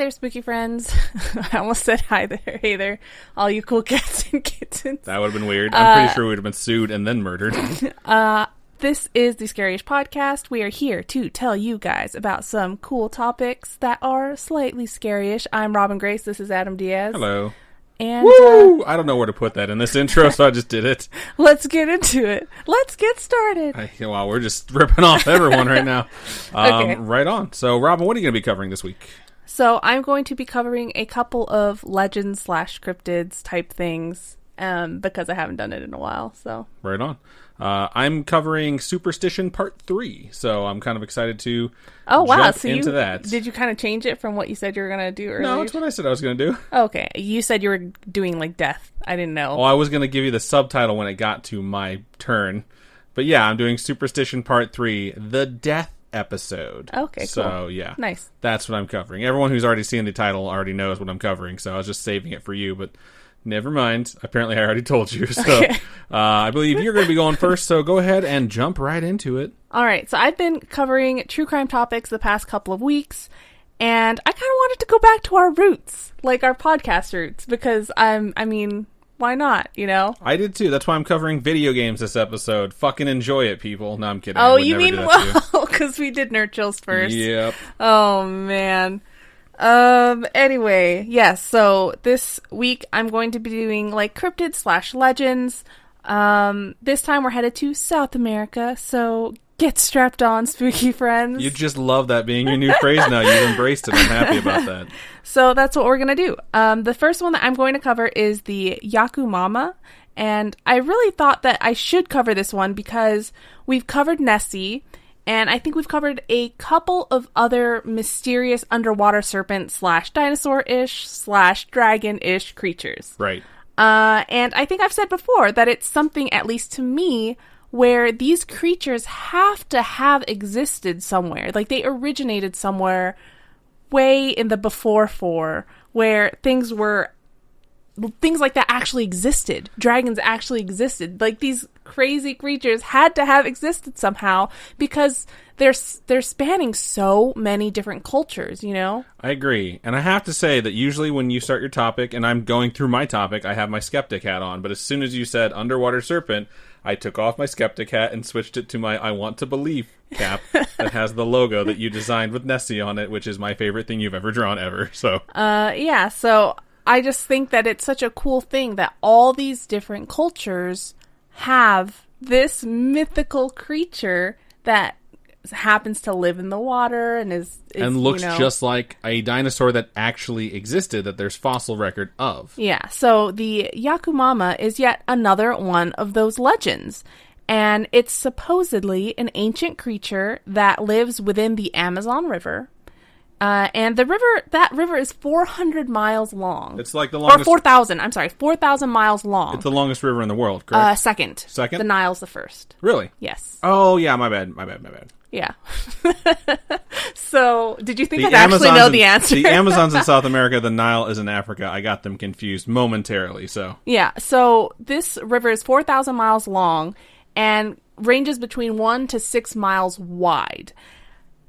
there, spooky friends. I almost said hi there. Hey there, all you cool cats and kittens. That would have been weird. I'm pretty sure we would have been sued and then murdered. This is the Scaryish podcast. We are here to tell you guys about some cool topics that are slightly scaryish. I'm Robin Grace. This is Adam Diaz. Hello. And Woo! I don't know where to put that in this intro, so I just did it. Let's get into it. Let's get started. Wow, we're just ripping off everyone right now. Okay. Right on. So, Robin, what are you going to be covering this week? So I'm going to be covering a couple of legends / cryptids type things because I haven't done it in a while. So Right on. I'm covering Superstition Part 3, so I'm kind of excited to jump into that. Did you kind of change it from what you said you were going to do earlier? No, it's what I said I was going to do. Okay. You said you were doing, like, death. I didn't know. Well, I was going to give you the subtitle when it got to my turn. But yeah, I'm doing Superstition Part 3, the death episode. Okay, cool. So, yeah. Nice. That's what I'm covering. Everyone who's already seen the title already knows what I'm covering, so I was just saving it for you, but never mind. Apparently, I already told you. So, okay. I believe you're going to be going first, so go ahead and jump right into it. All right. So I've been covering true crime topics the past couple of weeks, and I kind of wanted to go back to our roots, like our podcast roots, because why not, you know? I did too. That's why I'm covering video games this episode. Fucking enjoy it, people. No, I'm kidding. Oh, you mean, well, because we did Nerd Chills first. Yep. Oh, man. Anyway, yes, so this week I'm going to be doing, like, cryptids / legends. This time we're headed to South America, so get strapped on, spooky friends. You just love that being your new phrase now. You've embraced it. I'm happy about that. So that's what we're going to do. The first one that I'm going to cover is the Yacumama, and I really thought that I should cover this one because we've covered Nessie, and I think we've covered a couple of other mysterious underwater serpent / dinosaur-ish / dragon-ish creatures. Right. And I think I've said before that it's something, at least to me, where these creatures have to have existed somewhere. Like, they originated somewhere way in the before, where things like that actually existed. Dragons actually existed. Like, these crazy creatures had to have existed somehow because they're spanning so many different cultures, you know? I agree. And I have to say that usually when you start your topic, and I'm going through my topic, I have my skeptic hat on. But as soon as you said underwater serpent, I took off my skeptic hat and switched it to my I want to believe cap that has the logo that you designed with Nessie on it, which is my favorite thing you've ever drawn ever. So yeah, so I just think that it's such a cool thing that all these different cultures have this mythical creature that happens to live in the water and looks just like a dinosaur that actually existed, that there's fossil record of. Yeah, so the Yacumama is yet another one of those legends. And it's supposedly an ancient creature that lives within the Amazon River. And that river is 400 miles long. It's like the longest... Or 4,000, I'm sorry, 4,000 miles long. It's the longest river in the world, correct? Second. Second? The Nile's the first. Really? Yes. Oh, yeah, my bad. Yeah. So, did you think I'd actually know the answer? The Amazon's in South America, the Nile is in Africa. I got them confused momentarily, so... Yeah, so this river is 4,000 miles long and ranges between 1 to 6 miles wide.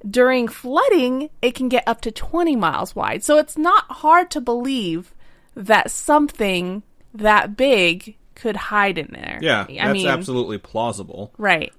During flooding, it can get up to 20 miles wide. So it's not hard to believe that something that big could hide in there. Yeah, that's absolutely plausible. Right.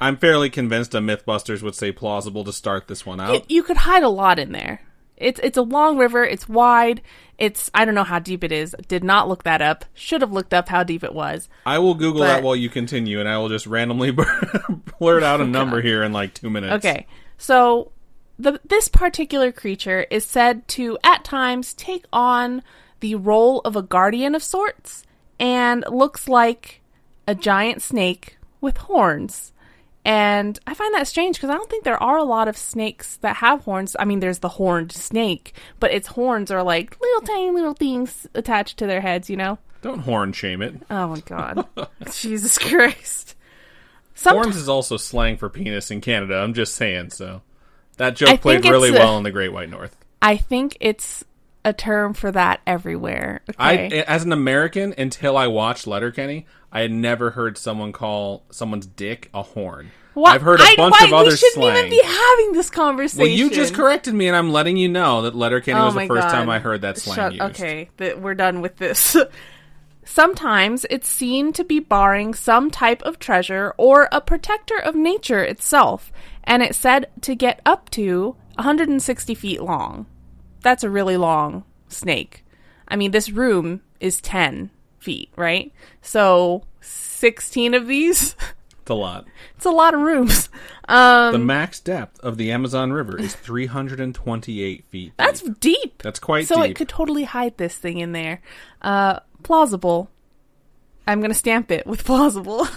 I'm fairly convinced a Mythbusters would say plausible to start this one out. You could hide a lot in there. It's a long river. It's wide. I don't know how deep it is. Did not look that up. Should have looked up how deep it was. I will Google that while you continue, and I will just randomly blurt out a number here in like 2 minutes. Okay. So, this particular creature is said to, at times, take on the role of a guardian of sorts, and looks like a giant snake with horns. And I find that strange, because I don't think there are a lot of snakes that have horns. I mean, there's the horned snake, but its horns are like little tiny little things attached to their heads, you know? Don't horn shame it. Oh my god. Jesus Christ. Horns is also slang for penis in Canada, I'm just saying, so. That joke played really well in the Great White North. I think it's a term for that everywhere. Okay? As an American, until I watched Letterkenny, I had never heard someone call someone's dick a horn. What? I've heard a bunch of other we shouldn't slang. even be having this conversation. Well, you just corrected me, and I'm letting you know that Letterkenny was the first time I heard that slang used. Okay, we're done with this. Sometimes it's seen to be barring some type of treasure or a protector of nature itself, and it's said to get up to 160 feet long. That's a really long snake. I mean, this room is 10 feet, right? So 16 of these? It's a lot. It's a lot of rooms. The max depth of the Amazon River is 328 feet deep. That's deep. That's quite deep. So it could totally hide this thing in there. Plausible. I'm going to stamp it with plausible.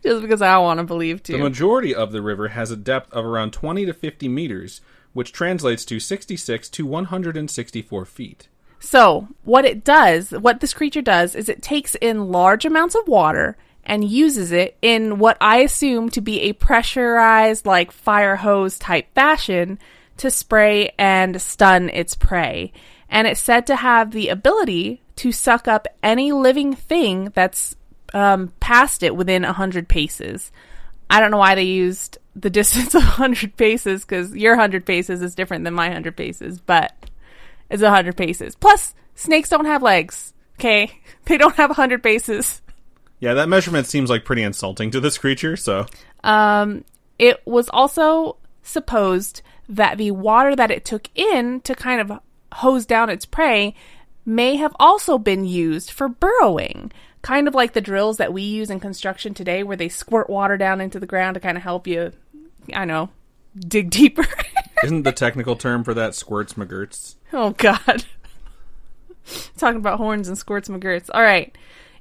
Just because I want to believe, too. The majority of the river has a depth of around 20 to 50 meters, which translates to 66 to 164 feet. So, what this creature does, is it takes in large amounts of water and uses it in what I assume to be a pressurized, like, fire hose type fashion to spray and stun its prey. And it's said to have the ability to suck up any living thing that's past it within 100 paces. I don't know why they used the distance of 100 paces, because your 100 paces is different than my 100 paces, but it's 100 paces. Plus, snakes don't have legs, okay? They don't have 100 paces. Yeah, that measurement seems like pretty insulting to this creature, so... It was also supposed that the water that it took in to kind of hose down its prey may have also been used for burrowing. Kind of like the drills that we use in construction today, where they squirt water down into the ground to kind of help you, I don't know, dig deeper. Isn't the technical term for that squirts McGurts? Oh, God. Talking about horns and squirts McGurts. All right.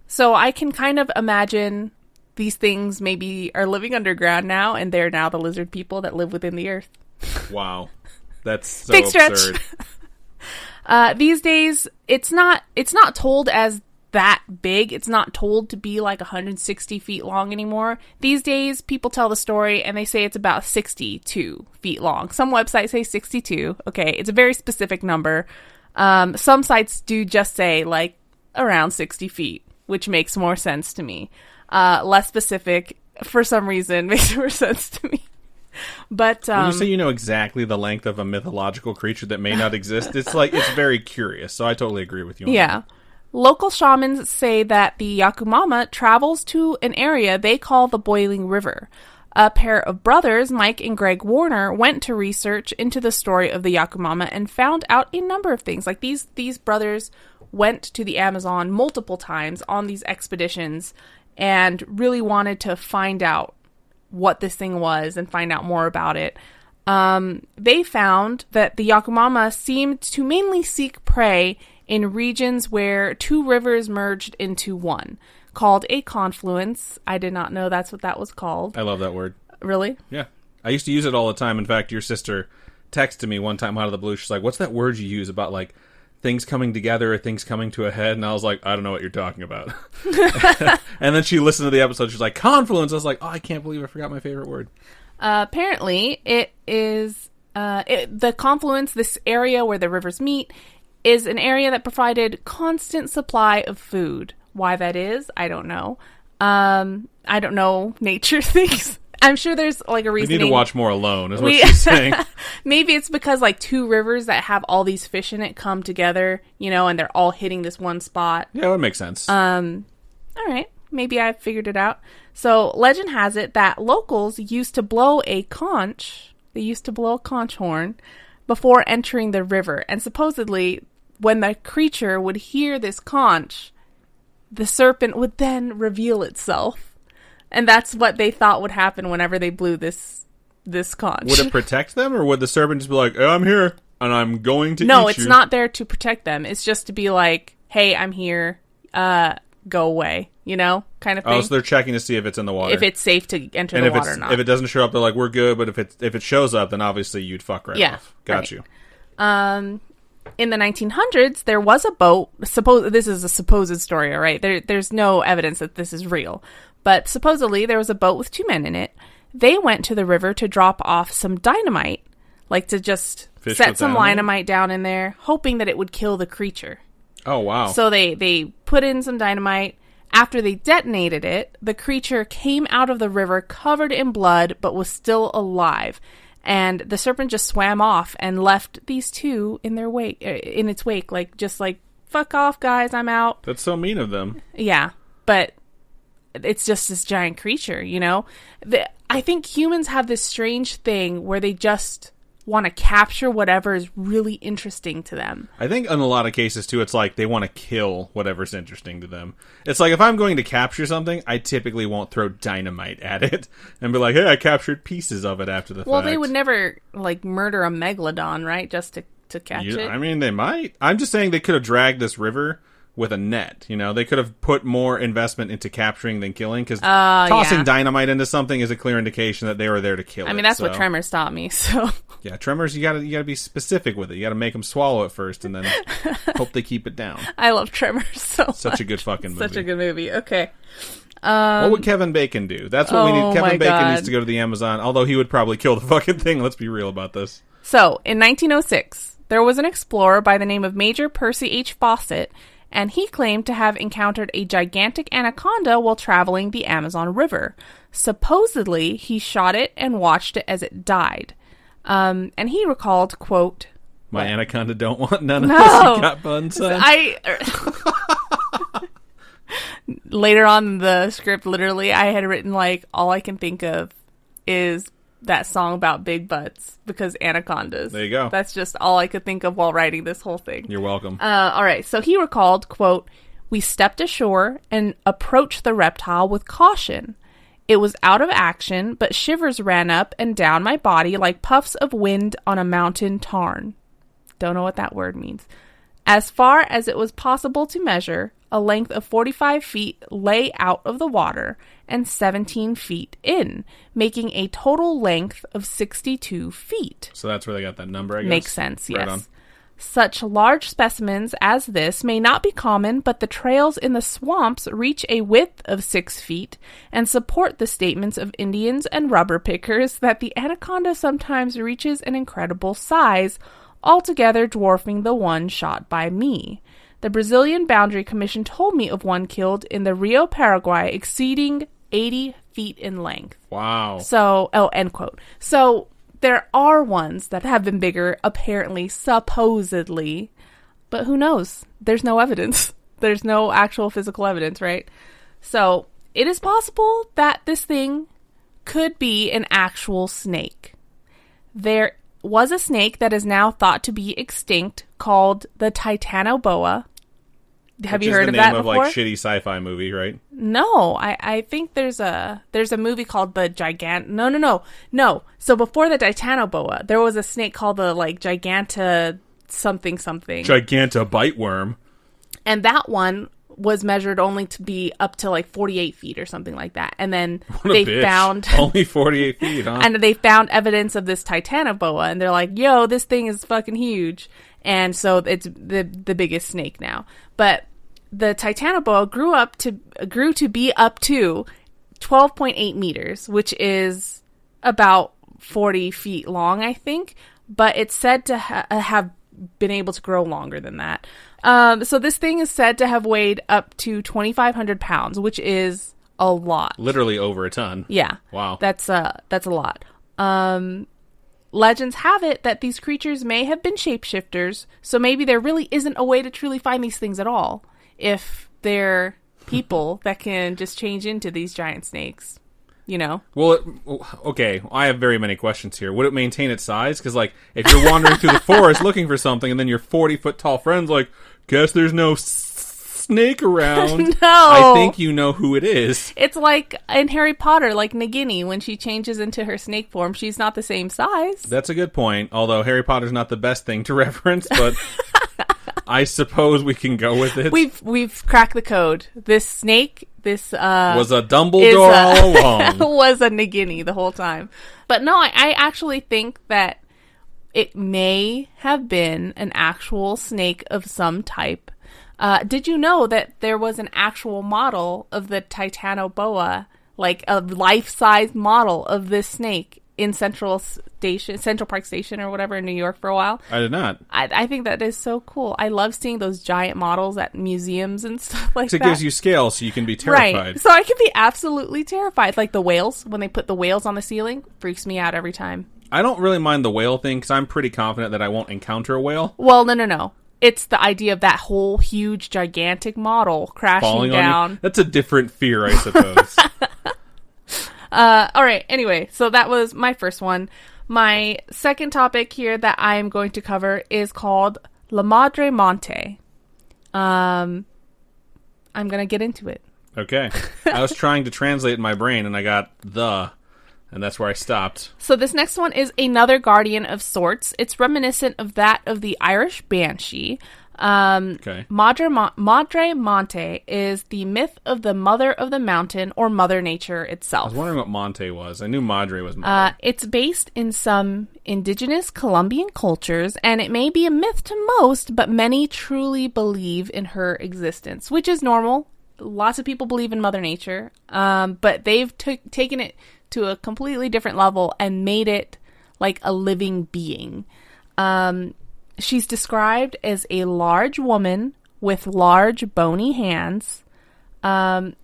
So I can kind of imagine these things maybe are living underground now, and they're now the lizard people that live within the earth. Wow. That's so Big stretch. absurd. These days, it's not told as that big. It's not told to be like 160 feet long anymore. These days, people tell the story and they say it's about 62 feet long. Some websites say 62. Okay, it's a very specific number. Some sites do just say like around 60 feet, which makes more sense to me. Less specific, for some reason, makes more sense to me. But when you say you know exactly the length of a mythological creature that may not exist, it's like it's very curious. So I totally agree with you on that. Local shamans say that the Yacumama travels to an area they call the Boiling River. A pair of brothers, Mike and Greg Warner, went to research into the story of the Yacumama and found out a number of things. Like these brothers went to the Amazon multiple times on these expeditions and really wanted to find out what this thing was and find out more about it. They found that the Yacumama seemed to mainly seek prey in regions where two rivers merged into one, called a confluence. I did not know that's what that was called. I love that word. Really? Yeah. I used to use it all the time. In fact, your sister texted me one time out of the blue. She's like, what's that word you use about, like, things coming together or things coming to a head? And I was like, I don't know what you're talking about. And then she listened to the episode. She's like, confluence. I was like, oh, I can't believe I forgot my favorite word. Apparently, it is the confluence, this area where the rivers meet, is an area that provided constant supply of food. Why that is, I don't know. I don't know nature things. I'm sure there's like a reason. We need to watch more Alone, is what she's saying. Maybe it's because like two rivers that have all these fish in it come together, you know, and they're all hitting this one spot. Yeah, that would make sense. All right. Maybe I figured it out. So legend has it that locals used to blow a conch. They used to blow a conch horn before entering the river. And supposedly when the creature would hear this conch, the serpent would then reveal itself. And that's what they thought would happen whenever they blew this conch. Would it protect them, or would the serpent just be like, oh, I'm here, and I'm going to eat you? No, it's not there to protect them. It's just to be like, hey, I'm here, go away, you know, kind of thing. Oh, so they're checking to see if it's in the water. If it's safe to enter the water or not. If it doesn't show up, they're like, we're good, but if it shows up, then obviously you'd fuck right off. Got you. In the 1900s, there was a boat. This is a supposed story, all right? There's no evidence that this is real. But supposedly, there was a boat with two men in it. They went to the river to drop off some dynamite, like to just set some dynamite down in there, hoping that it would kill the creature. Oh, wow. So they put in some dynamite, After they detonated it, the creature came out of the river covered in blood, but was still alive. And the serpent just swam off and left these two in their wake, in its wake, like, just like, fuck off, guys, I'm out. That's so mean of them. Yeah, but it's just this giant creature, you know? I think humans have this strange thing where they just want to capture whatever is really interesting to them. I think in a lot of cases, too, it's like they want to kill whatever's interesting to them. It's like if I'm going to capture something, I typically won't throw dynamite at it and be like, hey, I captured pieces of it after the fact. Well, they would never, like, murder a megalodon, right? Just to catch it. I mean, they might. I'm just saying they could have dragged this river with a net. You know, they could have put more investment into capturing than killing, because tossing dynamite into something is a clear indication that they were there to kill it. I mean, that's what Tremors taught me, so... Yeah, Tremors, you gotta be specific with it. You gotta make them swallow it first and then hope they keep it down. I love Tremors so much. Such a good fucking movie. Such a good movie. Okay. What would Kevin Bacon do? That's what we need. Kevin Bacon needs to go to the Amazon, although he would probably kill the fucking thing. Let's be real about this. So, in 1906, there was an explorer by the name of Major Percy H. Fawcett, and he claimed to have encountered a gigantic anaconda while traveling the Amazon River. Supposedly, he shot it and watched it as it died. And he recalled, quote, "My anaconda don't want none of this. You got buns, son." Later on in the script, literally, I had written, like, all I can think of is that song about big butts, because anacondas. There you go. That's just all I could think of while writing this whole thing. You're welcome. All right, so he recalled, quote, "We stepped ashore and approached the reptile with caution. It was out of action, but shivers ran up and down my body like puffs of wind on a mountain tarn." Don't know what that word means. "As far as it was possible to measure, a length of 45 feet lay out of the water and 17 feet in, making a total length of 62 feet. So that's where they got that number, I guess? Makes sense, yes. Right on. Such large specimens as this may not be common, but the trails in the swamps reach a width of 6 feet and support the statements of Indians and rubber pickers that the anaconda sometimes reaches an incredible size, altogether dwarfing the one shot by me. The Brazilian Boundary Commission told me of one killed in the Rio Paraguay exceeding 80 feet in length." Wow. So, end quote. So, there are ones that have been bigger, apparently, supposedly, but who knows? There's no evidence. There's no actual physical evidence, right? So, it is possible that this thing could be an actual snake. There was a snake that is now thought to be extinct called the Titanoboa. Have you heard of that before? Which is the name of, like, shitty sci-fi movie, right? No, I think there's a movie called the No. So before the Titanoboa, there was a snake called the, like, Giganta something. Giganta biteworm. And that one was measured only to be up to, like, 48 feet or something like that. And then they found... Only 48 feet, huh? And they found evidence of this Titanoboa, and they're like, yo, this thing is fucking huge. And so it's the biggest snake now. But the Titanoboa grew to be up to 12.8 meters, which is about 40 feet long, I think. But it's said to have been able to grow longer than that. So this thing is said to have weighed up to 2,500 pounds, which is a lot. Literally over a ton. Yeah. Wow. That's a lot. Legends have it that these creatures may have been shapeshifters, so maybe there really isn't a way to truly find these things at all, if they're people that can just change into these giant snakes, you know? Well, okay, I have very many questions here. Would it maintain its size? Because, like, if you're wandering through the forest looking for something, and then your 40-foot tall friend's like, guess there's no snake around. No. I think you know who it is. It's like in Harry Potter, like Nagini, when she changes into her snake form, she's not the same size. That's a good point, although Harry Potter's not the best thing to reference, but I suppose we can go with it. We've cracked the code. This snake, was a Dumbledore all along. Was a Nagini the whole time. But no, I actually think that it may have been an actual snake of some type. Did you know that there was an actual model of the Titanoboa, like a life-size model of this snake in Central Park Station or whatever in New York for a while? I did not. I think that is so cool. I love seeing those giant models at museums and stuff like that. It gives you scale so you can be terrified. Right. So I can be absolutely terrified. Like the whales, when they put the whales on the ceiling, freaks me out every time. I don't really mind the whale thing because I'm pretty confident that I won't encounter a whale. Well, no. It's the idea of that whole huge, gigantic model crashing Falling down. on you. That's a different fear, I suppose. All right. Anyway, so that was my first one. My second topic here that I'm going to cover is called La Madremonte. I'm going to get into it. Okay. I was trying to translate in my brain, and I got and that's where I stopped. So this next one is another guardian of sorts. It's reminiscent of that of the Irish banshee. Okay. Madremonte is the myth of the mother of the mountain or Mother Nature I itself. was wondering what Monte was. I knew Madre was mother. It's based in some indigenous Colombian cultures, and it may be a myth to most, but many truly believe in her existence, which is normal. Lots of people believe in Mother Nature, but they've taken it to a completely different level and made it like a living being. She's described as a large woman with large bony hands.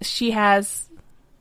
She has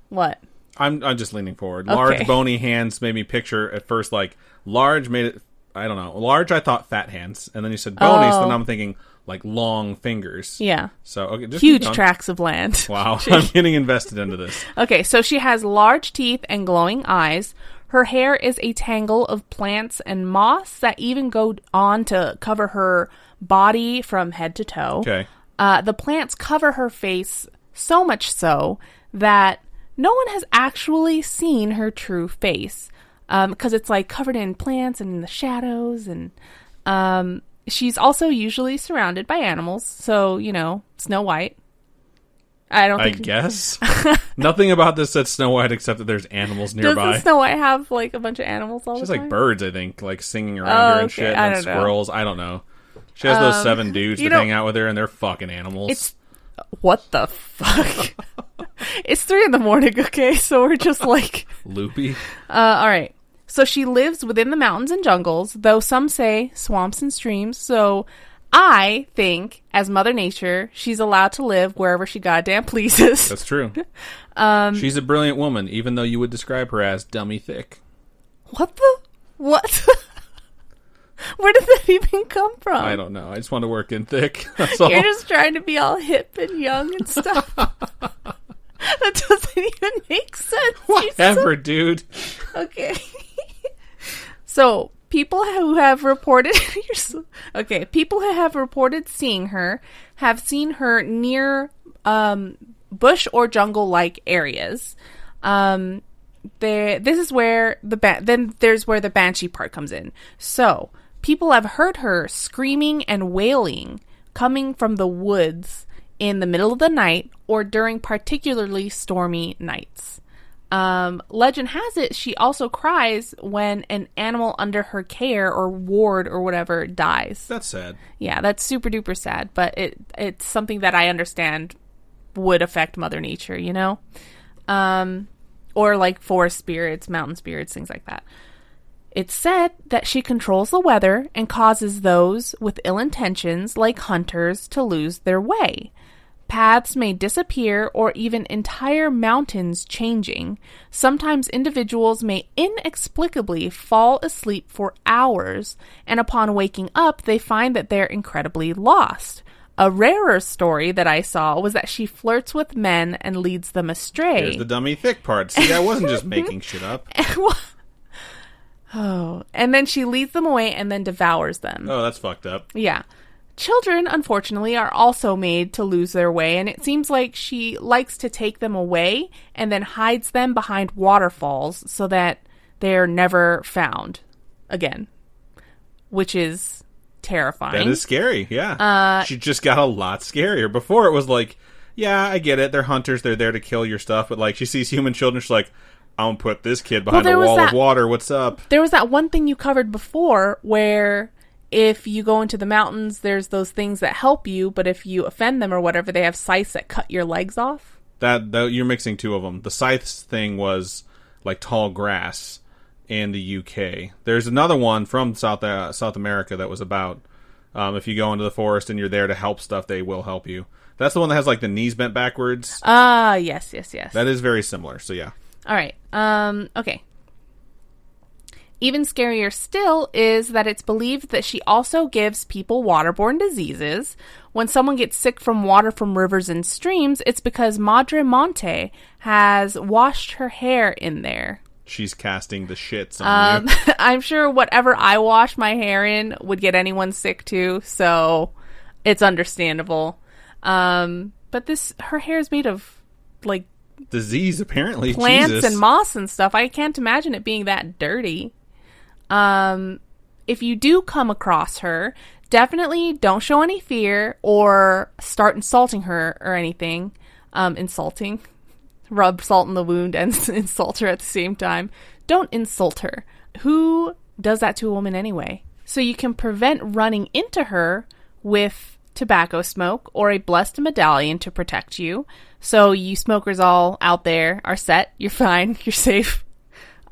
what? I'm just leaning forward. Okay. Large bony hands made me picture at first like large made it. I don't know. Large, I thought fat hands, and then you said bony, so then I'm thinking like long fingers. Yeah. So okay, just huge tracts of land. Wow, I'm getting invested into this. Okay, so she has large teeth and glowing eyes. Her hair is a tangle of plants and moss that even go on to cover her body from head to toe. Okay. The plants cover her face so much so that no one has actually seen her true face, because it's like covered in plants and in the shadows. And she's also usually surrounded by animals. So, Snow White. I guess. Nothing about this said Snow White except that there's animals nearby. Doesn't Snow White have like a bunch of animals all the time? She has like birds, I think, like singing around her and shit, and squirrels. I don't know. She has those 7 dudes that hang out with her, and they're fucking animals. What the fuck? It's 3 a.m, okay? So we're just like... Loopy. All right. So she lives within the mountains and jungles, though some say swamps and streams. So I think, as Mother Nature, she's allowed to live wherever she goddamn pleases. That's true. She's a brilliant woman, even though you would describe her as dummy thick. What? Where did that even come from? I don't know. I just want to work in thick. That's You're all. just trying to be all hip and young and stuff. That doesn't even make sense. Whatever, dude. Okay. So, people who have reported seeing her have seen her near bush or jungle-like areas. This is where there's where the banshee part comes in. So, people have heard her screaming and wailing coming from the woods in the middle of the night or during particularly stormy nights. Legend has it she also cries when an animal under her care or ward or whatever dies. That's sad. Yeah, that's super duper sad, but it's something that I understand would affect Mother Nature, or like forest spirits, mountain spirits, things like that. It's said that she controls the weather and causes those with ill intentions, like hunters, to lose their way. Paths may disappear or even entire mountains changing. Sometimes individuals may inexplicably fall asleep for hours, and upon waking up, they find that they're incredibly lost. A rarer story that I saw was that she flirts with men and leads them astray. Here's the dummy thick part. See, I wasn't just making shit up. And then she leads them away and then devours them. Oh, that's fucked up. Yeah. Children, unfortunately, are also made to lose their way, and it seems like she likes to take them away and then hides them behind waterfalls so that they're never found again, which is terrifying. That is scary, yeah. She just got a lot scarier. Before it was like, yeah, I get it, they're hunters, they're there to kill your stuff, but like she sees human children, she's like, I'm gonna put this kid behind a wall of water, what's up? There was that one thing you covered before where if you go into the mountains, there's those things that help you, but if you offend them or whatever, they have scythes that cut your legs off. That you're mixing 2 of them. The scythes thing was like tall grass, in the UK. There's another one from South America that was about if you go into the forest and you're there to help stuff, they will help you. That's the one that has like the knees bent backwards. Yes. That is very similar. So yeah. All right. Okay. Even scarier still is that it's believed that she also gives people waterborne diseases. When someone gets sick from water from rivers and streams, it's because Madremonte has washed her hair in there. She's casting the shits on you. I'm sure whatever I wash my hair in would get anyone sick too, so it's understandable. But her hair is made of like disease, apparently. Plants Jesus. And moss and stuff. I can't imagine it being that dirty. If you do come across her, definitely don't show any fear or start insulting her or anything. Insulting. Rub salt in the wound and insult her at the same time. Don't insult her. Who does that to a woman anyway? So you can prevent running into her with tobacco smoke or a blessed medallion to protect you. So you smokers all out there are set. You're fine. You're safe.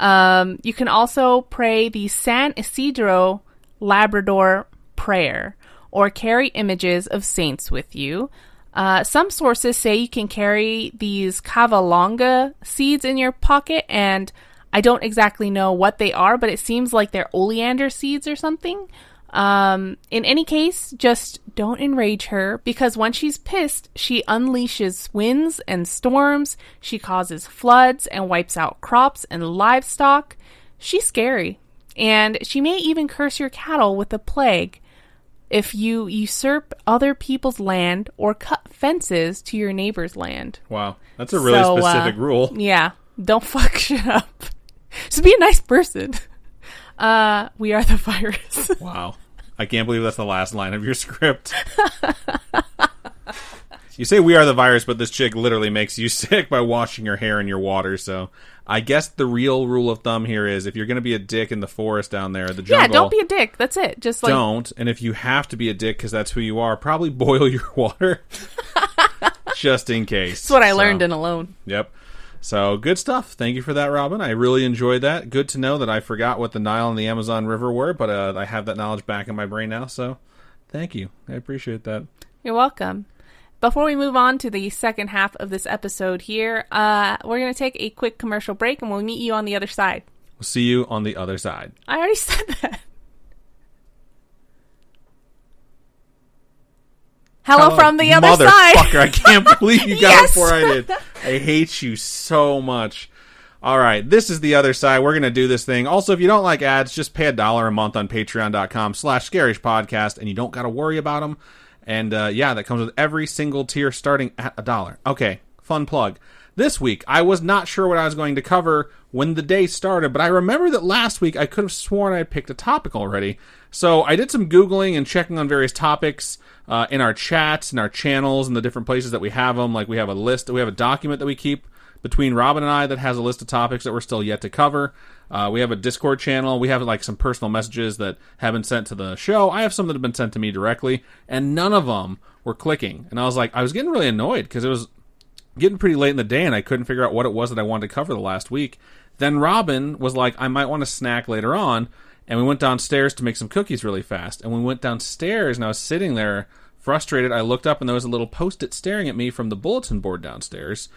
You can also pray the San Isidro Labrador prayer or carry images of saints with you. Some sources say you can carry these cavalonga seeds in your pocket, and I don't exactly know what they are, but it seems like they're oleander seeds or something. In any case, just don't enrage her, because when she's pissed, she unleashes winds and storms, she causes floods and wipes out crops and livestock. She's scary, and she may even curse your cattle with the plague if you usurp other people's land or cut fences to your neighbor's land. Wow, that's a really specific rule. Yeah, don't fuck shit up. Just be a nice person. We are the virus. Wow. I can't believe that's the last line of your script. You say we are the virus, but this chick literally makes you sick by washing your hair in your water, so I guess the real rule of thumb here is if you're going to be a dick in the forest down there, the jungle... Yeah, don't be a dick. That's it. Just like... Don't. And if you have to be a dick because that's who you are, probably boil your water. Just in case. That's what I learned in Alone. Yep. So, good stuff. Thank you for that, Robin. I really enjoyed that. Good to know that I forgot what the Nile and the Amazon River were, but I have that knowledge back in my brain now, so thank you. I appreciate that. You're welcome. Before we move on to the second half of this episode here, we're going to take a quick commercial break, and we'll meet you on the other side. We'll see you on the other side. I already said that. Hello from the other side. Motherfucker, I can't believe you got Yes! it before I did. I hate you so much. All right, this is the other side. We're going to do this thing. Also, if you don't like ads, just pay $1 a month on patreon.com/Scaryish podcast, and you don't got to worry about them. And yeah, that comes with every single tier starting at $1. Okay, fun plug. This week, I was not sure what I was going to cover when the day started, but I remember that last week I could have sworn I had picked a topic already. So I did some Googling and checking on various topics in our chats and our channels and the different places that we have them. Like we have a list, we have a document that we keep between Robin and I that has a list of topics that we're still yet to cover. We have a Discord channel. We have like some personal messages that have been sent to the show. I have some that have been sent to me directly, and none of them were clicking. And I was getting really annoyed because it was getting pretty late in the day and I couldn't figure out what it was that I wanted to cover the last week. Then Robin was like, I might want a snack later on. And we went downstairs to make some cookies really fast. And we went downstairs and I was sitting there frustrated. I looked up and there was a little Post-it staring at me from the bulletin board downstairs.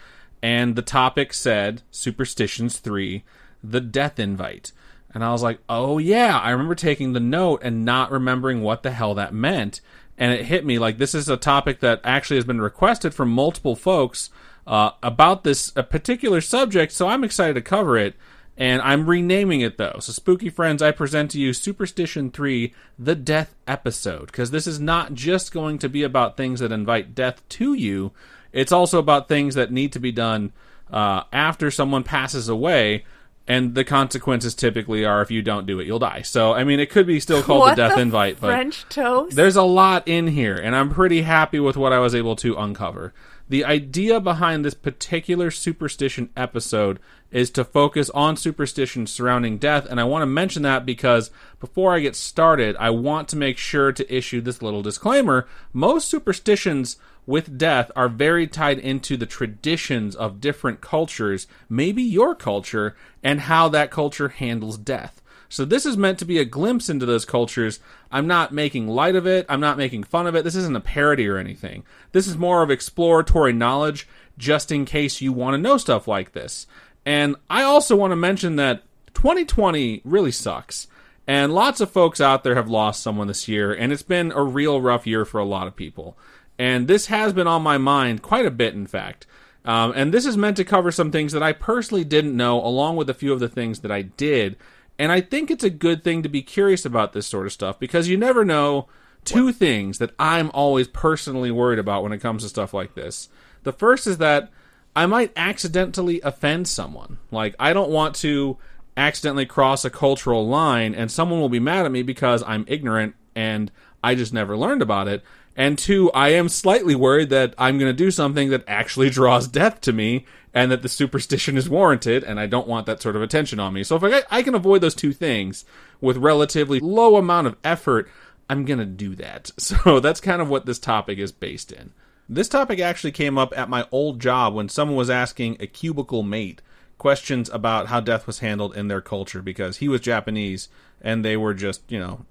And the topic said, Superstitions 3, the death invite. And I was like, oh yeah, I remember taking the note and not remembering what the hell that meant. And it hit me like this is a topic that actually has been requested from multiple folks about this particular subject, so I'm excited to cover it. And I'm renaming it, though. So, spooky friends, I present to you Superstition 3, the death episode. Because this is not just going to be about things that invite death to you. It's also about things that need to be done after someone passes away. And the consequences typically are if you don't do it, you'll die. So, I mean, it could be still called the death invite. But French toast? There's a lot in here. And I'm pretty happy with what I was able to uncover. The idea behind this particular superstition episode is to focus on superstitions surrounding death, and I want to mention that because before I get started, I want to make sure to issue this little disclaimer. Most superstitions with death are very tied into the traditions of different cultures, maybe your culture, and how that culture handles death. So this is meant to be a glimpse into those cultures. I'm not making light of it. I'm not making fun of it. This isn't a parody or anything. This is more of exploratory knowledge, just in case you want to know stuff like this. And I also want to mention that 2020 really sucks. And lots of folks out there have lost someone this year, and it's been a real rough year for a lot of people. And this has been on my mind quite a bit, in fact. And this is meant to cover some things that I personally didn't know, along with a few of the things that I did. And I think it's a good thing to be curious about this sort of stuff, because you never know. Two things that I'm always personally worried about when it comes to stuff like this. The first is that I might accidentally offend someone. Like, I don't want to accidentally cross a cultural line, and someone will be mad at me because I'm ignorant and I just never learned about it. And two, I am slightly worried that I'm going to do something that actually draws death to me, and that the superstition is warranted, and I don't want that sort of attention on me. So if I can avoid those two things with relatively low amount of effort, I'm going to do that. So that's kind of what this topic is based in. This topic actually came up at my old job when someone was asking a cubicle mate questions about how death was handled in their culture, because he was Japanese and they were just,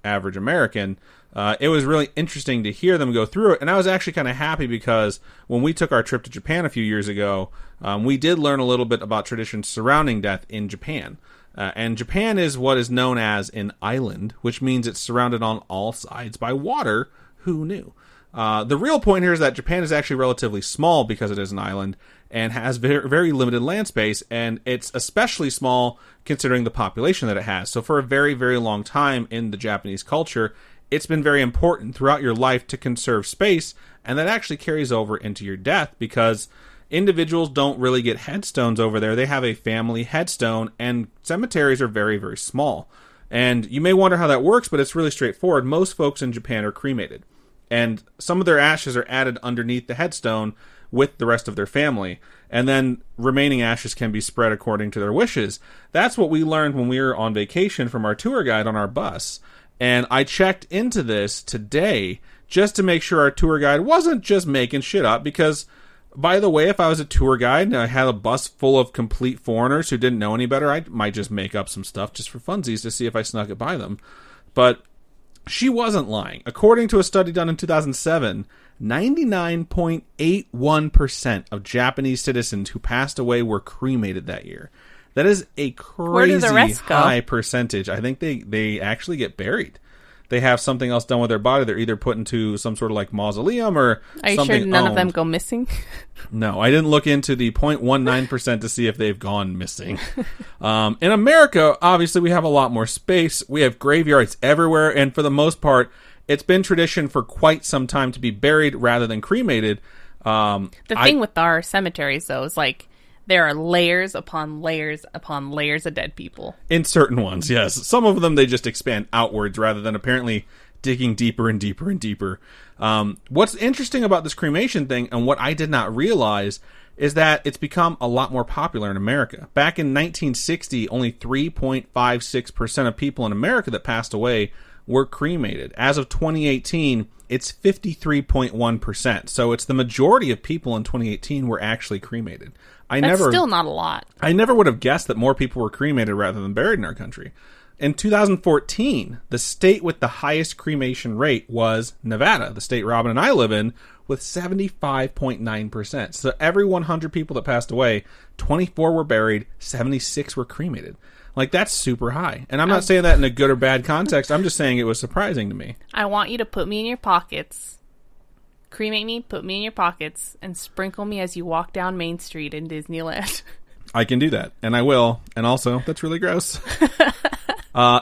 average American. It was really interesting to hear them go through it, and I was actually kind of happy because when we took our trip to Japan a few years ago, we did learn a little bit about traditions surrounding death in Japan. And Japan is what is known as an island, which means it's surrounded on all sides by water. Who knew? The real point here is that Japan is actually relatively small because it is an island and has very, very limited land space, and it's especially small considering the population that it has. So for a very, very long time in the Japanese culture, it's been very important throughout your life to conserve space, and that actually carries over into your death because individuals don't really get headstones over there. They have a family headstone, and cemeteries are very, very small. And you may wonder how that works, but it's really straightforward. Most folks in Japan are cremated, and some of their ashes are added underneath the headstone with the rest of their family, and then remaining ashes can be spread according to their wishes. That's what we learned when we were on vacation from our tour guide on our bus. And I checked into this today just to make sure our tour guide wasn't just making shit up, because, by the way, if I was a tour guide and I had a bus full of complete foreigners who didn't know any better, I might just make up some stuff just for funsies to see if I snuck it by them. But she wasn't lying. According to a study done in 2007, 99.81% of Japanese citizens who passed away were cremated that year. That is a crazy high percentage. I think they actually get buried. They have something else done with their body. They're either put into some sort of like mausoleum or Are you something sure none owned. of them go missing? No, I didn't look into the 0.19% to see if they've gone missing. In America, obviously, we have a lot more space. We have graveyards everywhere, and for the most part, it's been tradition for quite some time to be buried rather than cremated. The thing with our cemeteries, though, is like there are layers upon layers upon layers of dead people. In certain ones, yes. Some of them, they just expand outwards rather than apparently digging deeper and deeper and deeper. What's interesting about this cremation thing, and what I did not realize, is that it's become a lot more popular in America. Back in 1960, only 3.56% of people in America that passed away were cremated. As of 2018, it's 53.1%. So it's the majority of people in 2018 were actually cremated. That's still not a lot. I never would have guessed that more people were cremated rather than buried in our country. In 2014, the state with the highest cremation rate was Nevada, the state Robin and I live in, with 75.9%. So every 100 people that passed away, 24 were buried, 76 were cremated. Like, that's super high. And I'm not saying that in a good or bad context. I'm just saying it was surprising to me. I want you to put me in your pockets, cremate me, put me in your pockets, and sprinkle me as you walk down Main Street in Disneyland. I can do that, and I will. And also, that's really gross.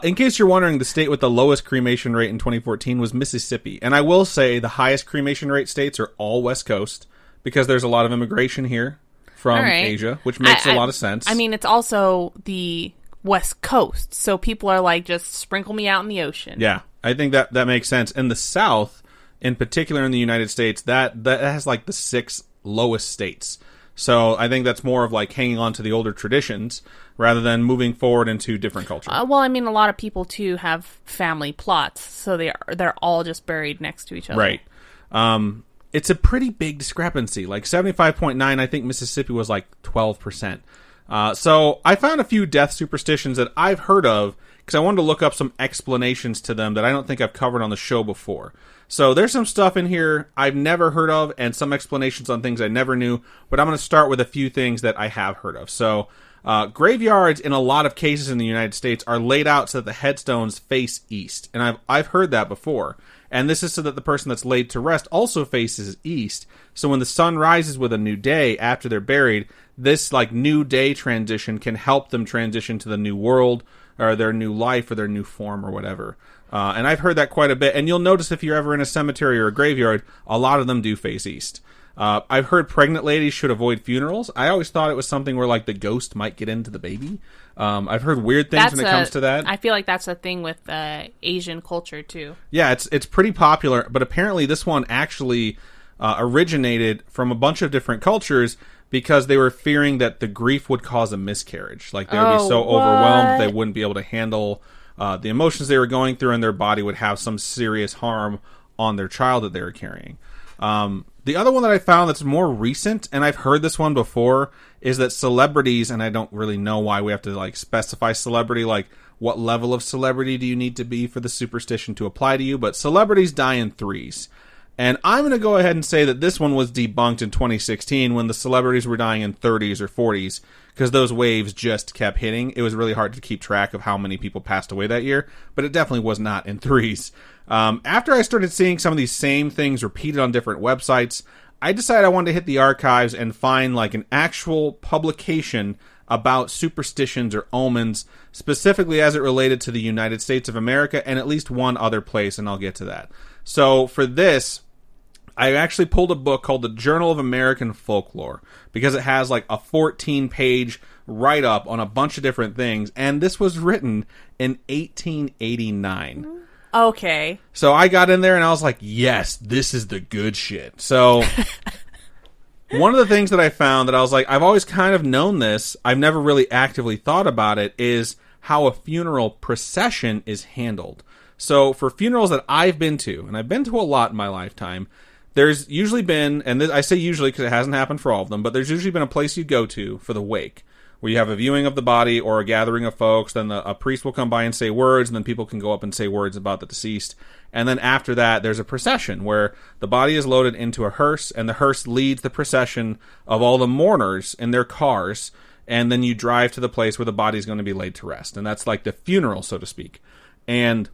In case you're wondering, the state with the lowest cremation rate in 2014 was Mississippi. And I will say the highest cremation rate states are all West Coast, because there's a lot of immigration here from Asia, which makes a lot of sense. I mean, it's also the West Coast, so people are like, just sprinkle me out in the ocean. Yeah, I think that makes sense. And the South, in particular in the United States, that has like the 6 lowest states. So I think that's more of like hanging on to the older traditions rather than moving forward into different culture. Well, I mean, a lot of people too have family plots, so they're all just buried next to each other. Right. it's a pretty big discrepancy. Like 75.9, I think Mississippi was like 12%. So I found a few death superstitions that I've heard of because I wanted to look up some explanations to them that I don't think I've covered on the show before. So there's some stuff in here I've never heard of and some explanations on things I never knew, but I'm going to start with a few things that I have heard of. So graveyards in a lot of cases in the United States are laid out so that the headstones face east. And I've heard that before. And this is so that the person that's laid to rest also faces east. So when the sun rises with a new day after they're buried, this like new day transition can help them transition to the new world or their new life or their new form or whatever. And I've heard that quite a bit. And you'll notice if you're ever in a cemetery or a graveyard, a lot of them do face east. I've heard pregnant ladies should avoid funerals. I always thought it was something where like the ghost might get into the baby. I've heard weird things when it comes to that. I feel like that's a thing with Asian culture too. Yeah, it's pretty popular, but apparently this one actually originated from a bunch of different cultures because they were fearing that the grief would cause a miscarriage. Like they would be so overwhelmed that they wouldn't be able to handle the emotions they were going through, and their body would have some serious harm on their child that they were carrying. The other one that I found that's more recent, and I've heard this one before, is that celebrities, and I don't really know why we have to like specify celebrity, like what level of celebrity do you need to be for the superstition to apply to you, but celebrities die in threes. And I'm going to go ahead and say that this one was debunked in 2016 when the celebrities were dying in 30s or 40s because those waves just kept hitting. It was really hard to keep track of how many people passed away that year, but it definitely was not in threes. After I started seeing some of these same things repeated on different websites, I decided I wanted to hit the archives and find like an actual publication about superstitions or omens, specifically as it related to the United States of America and at least one other place, and I'll get to that. So for this, I actually pulled a book called the Journal of American Folklore because it has like a 14-page write-up on a bunch of different things, and this was written in 1889. Okay. So I got in there and I was like, yes, this is the good shit. So one of the things that I found that I was like, I've always kind of known this, I've never really actively thought about it, is how a funeral procession is handled. So for funerals that I've been to, and I've been to a lot in my lifetime, there's usually been, and I say usually because it hasn't happened for all of them, but there's usually been a place you go to for the wake, where you have a viewing of the body or a gathering of folks, then a priest will come by and say words, and then people can go up and say words about the deceased. And then after that, there's a procession where the body is loaded into a hearse, and the hearse leads the procession of all the mourners in their cars, and then you drive to the place where the body is going to be laid to rest. And that's like the funeral, so to speak. And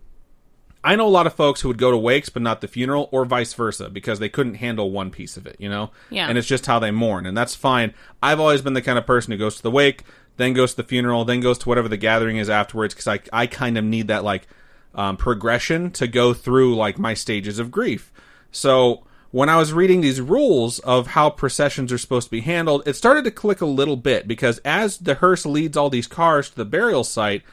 I know a lot of folks who would go to wakes but not the funeral, or vice versa, because they couldn't handle one piece of it, you know? Yeah. And it's just how they mourn, and that's fine. I've always been the kind of person who goes to the wake, then goes to the funeral, then goes to whatever the gathering is afterwards, because I kind of need that, like, progression to go through, like, my stages of grief. So when I was reading these rules of how processions are supposed to be handled, it started to click a little bit, because as the hearse leads all these cars to the burial site,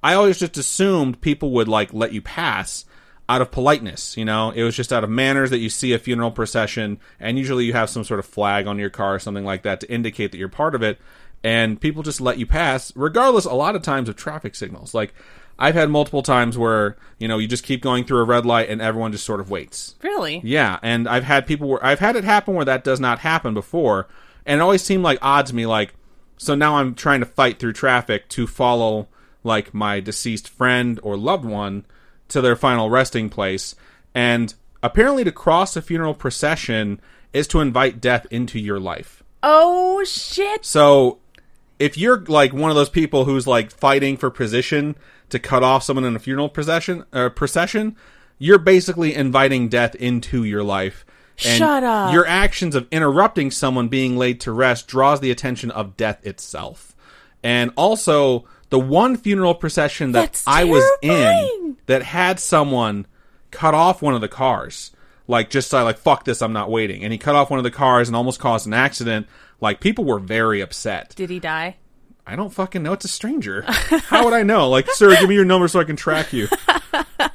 I always just assumed people would, like, let you pass out of politeness, you know? It was just out of manners that you see a funeral procession, and usually you have some sort of flag on your car or something like that to indicate that you're part of it, and people just let you pass, regardless, a lot of times, of traffic signals. Like, I've had multiple times where, you know, you just keep going through a red light and everyone just sort of waits. Really? Yeah, and I've had it happen where that does not happen before, and it always seemed like odd to me, like, so now I'm trying to fight through traffic to follow, like, my deceased friend or loved one to their final resting place. And apparently to cross a funeral procession is to invite death into your life. Oh, shit. So if you're, like, one of those people who's, like, fighting for position to cut off someone in a funeral procession, you're basically inviting death into your life. And shut up. Your actions of interrupting someone being laid to rest draws the attention of death itself. And also, the one funeral procession that I was in that had someone cut off one of the cars, like, just like, fuck this, I'm not waiting. And he cut off one of the cars and almost caused an accident. Like, people were very upset. Did he die? I don't fucking know. It's a stranger. How would I know? Like, sir, give me your number so I can track you.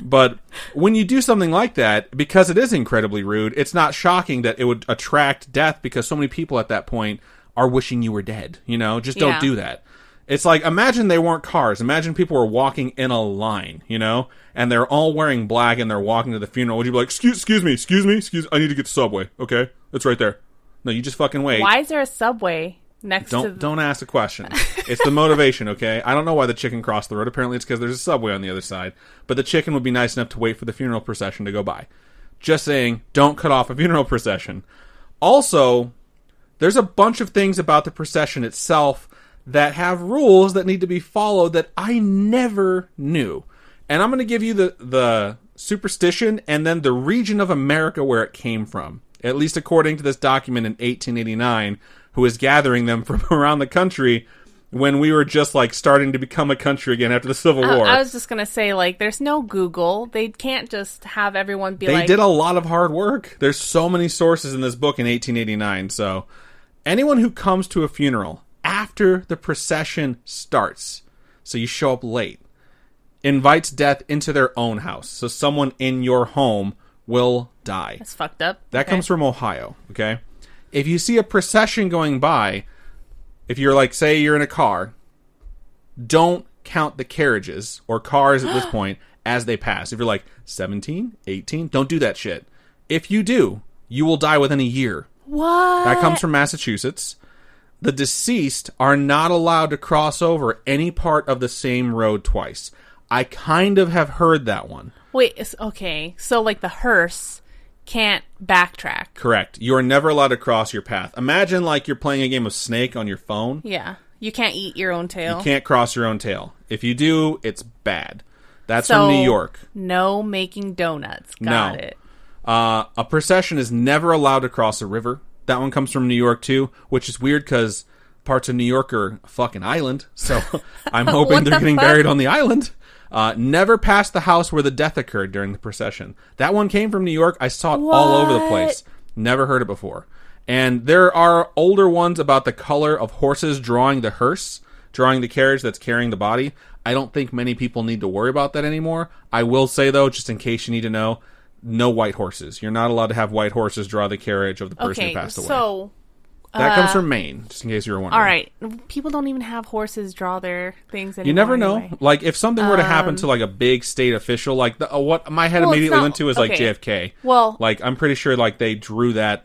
But when you do something like that, because it is incredibly rude, it's not shocking that it would attract death because so many people at that point are wishing you were dead. You know, just don't do that. It's like, imagine they weren't cars. Imagine people were walking in a line, you know? And they're all wearing black and they're walking to the funeral. Would you be like, excuse me, I need to get the subway, okay? It's right there. No, you just fucking wait. Why is there a subway next to... Don't ask a question. It's the motivation, okay? I don't know why the chicken crossed the road. Apparently it's because there's a subway on the other side. But the chicken would be nice enough to wait for the funeral procession to go by. Just saying, don't cut off a funeral procession. Also, there's a bunch of things about the procession itself that have rules that need to be followed that I never knew. And I'm going to give you the superstition and then the region of America where it came from. At least according to this document in 1889, who is gathering them from around the country when we were just, like, starting to become a country again after the Civil War. I was just going to say, like, there's no Google. They can't just have everyone be They did a lot of hard work. There's so many sources in this book in 1889. So anyone who comes to a funeral after the procession starts, so you show up late, invites death into their own house. So someone in your home will die. That's fucked up. That comes from Ohio, okay? If you see a procession going by, if you're like, say you're in a car, don't count the carriages or cars at this point as they pass. If you're like 17, 18, don't do that shit. If you do, you will die within a year. What? That comes from Massachusetts. The deceased are not allowed to cross over any part of the same road twice. I kind of have heard that one. Wait, okay. So, like, the hearse can't backtrack. Correct. You are never allowed to cross your path. Imagine, like, you're playing a game of Snake on your phone. Yeah. You can't eat your own tail. You can't cross your own tail. If you do, it's bad. That's from New York. No making donuts. Got it. A procession is never allowed to cross a river. That one comes from New York, too, which is weird because parts of New York are a fucking island. So I'm hoping they're getting buried on the island. Never past the house where the death occurred during the procession. That one came from New York. I saw it all over the place. Never heard it before. And there are older ones about the color of horses drawing the hearse, drawing the carriage that's carrying the body. I don't think many people need to worry about that anymore. I will say, though, just in case you need to know, no white horses. You're not allowed to have white horses draw the carriage of the person who passed away. So that comes from Maine, just in case you were wondering. All right. People don't even have horses draw their things anymore. You never know. Anyway. Like, if something were to happen to, like, a big state official, like, what my head immediately went to is, like, JFK. Well, like, I'm pretty sure, like, they drew that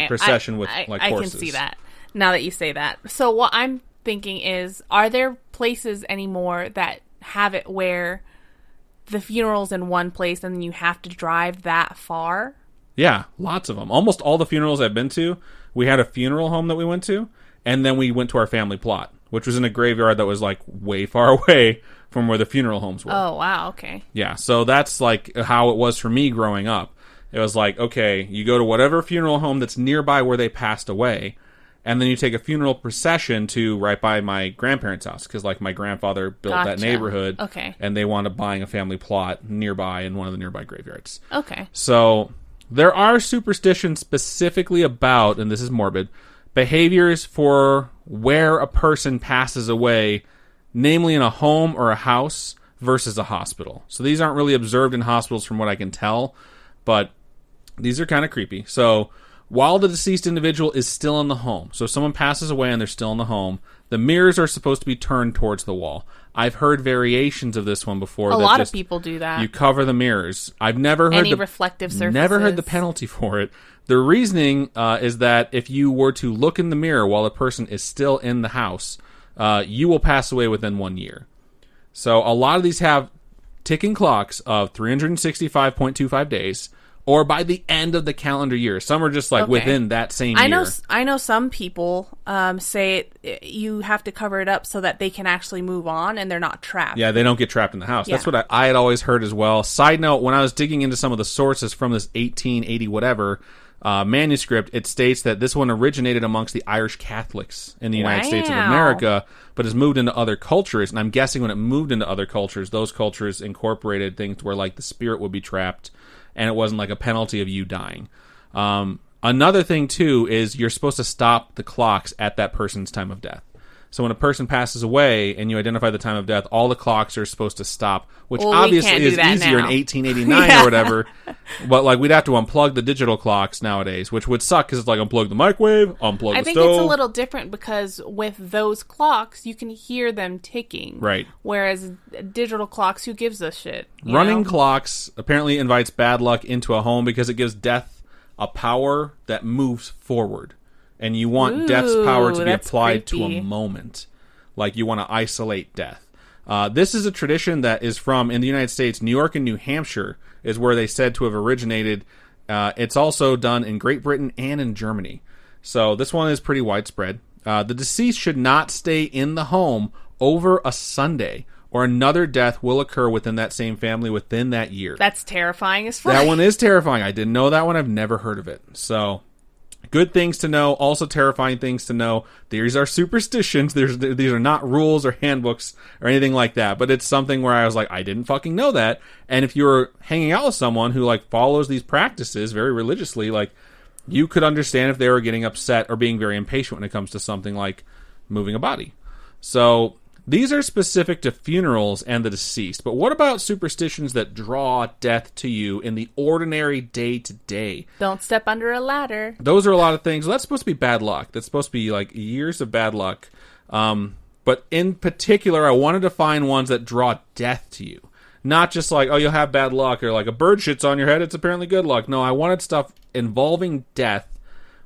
procession with, like, horses. I can see that, now that you say that. So what I'm thinking is, are there places anymore that have it where the funeral's in one place and then you have to drive that far? Yeah, lots of them. Almost all the funerals I've been to, we had a funeral home that we went to, and then we went to our family plot, which was in a graveyard that was, like, way far away from where the funeral homes were. Oh, wow, okay. Yeah, so that's, like, how it was for me growing up. It was like, okay, you go to whatever funeral home that's nearby where they passed away, and then you take a funeral procession to right by my grandparents' house, because, like, my grandfather built that neighborhood, and they wound up buying a family plot nearby in one of the nearby graveyards. Okay. So there are superstitions specifically about, and this is morbid, behaviors for where a person passes away, namely in a home or a house versus a hospital. So these aren't really observed in hospitals from what I can tell, but these are kind of creepy. So while the deceased individual is still in the home, so if someone passes away and they're still in the home, the mirrors are supposed to be turned towards the wall. I've heard variations of this one before. A lot of people do that. You cover the mirrors. I've never heard any reflective surfaces. Never heard the penalty for it. The reasoning is that if you were to look in the mirror while a person is still in the house, you will pass away within 1 year. So a lot of these have ticking clocks of 365.25 days, or by the end of the calendar year. Some are just like within that same year. I know some people say you have to cover it up so that they can actually move on and they're not trapped. Yeah, they don't get trapped in the house. Yeah. That's what I had always heard as well. Side note, when I was digging into some of the sources from this 1880 whatever manuscript, it states that this one originated amongst the Irish Catholics in the United States of America, but has moved into other cultures. And I'm guessing when it moved into other cultures, those cultures incorporated things where, like, the spirit would be trapped and it wasn't like a penalty of you dying. Another thing, too, is you're supposed to stop the clocks at that person's time of death. So when a person passes away and you identify the time of death, all the clocks are supposed to stop, which Well, obviously is easier now. in 1889 or whatever. But like we'd have to unplug the digital clocks nowadays, which would suck because it's like unplug the microwave, unplug the stove. I think it's a little different because with those clocks, you can hear them ticking. Right. Whereas digital clocks, who gives a shit? Running clocks apparently invites bad luck into a home because it gives death a power that moves forward. And you want death's power to be applied to a moment. Like you want to isolate death. This is a tradition that is from, in the United States, New York and New Hampshire is where they said to have originated. It's also done in Great Britain and in Germany. So this one is pretty widespread. The deceased should not stay in the home over a Sunday, or another death will occur within that same family within that year. That's terrifying as fuck. That one is terrifying. I didn't know that one. I've never heard of it. So... good things to know, also terrifying things to know. These are superstitions. These are not rules or handbooks or anything like that. But it's something where I was like, I didn't fucking know that. And if you're hanging out with someone who like follows these practices very religiously, like you could understand if they were getting upset or being very impatient when it comes to something like moving a body. So these are specific to funerals and the deceased. But what about superstitions that draw death to you in the ordinary day-to-day? Don't step under a ladder. Those are a lot of things. That's supposed to be bad luck. That's supposed to be like years of bad luck. But in particular, I wanted to find ones that draw death to you. Not just like, oh, you'll have bad luck, or like a bird shits on your head, it's apparently good luck. No, I wanted stuff involving death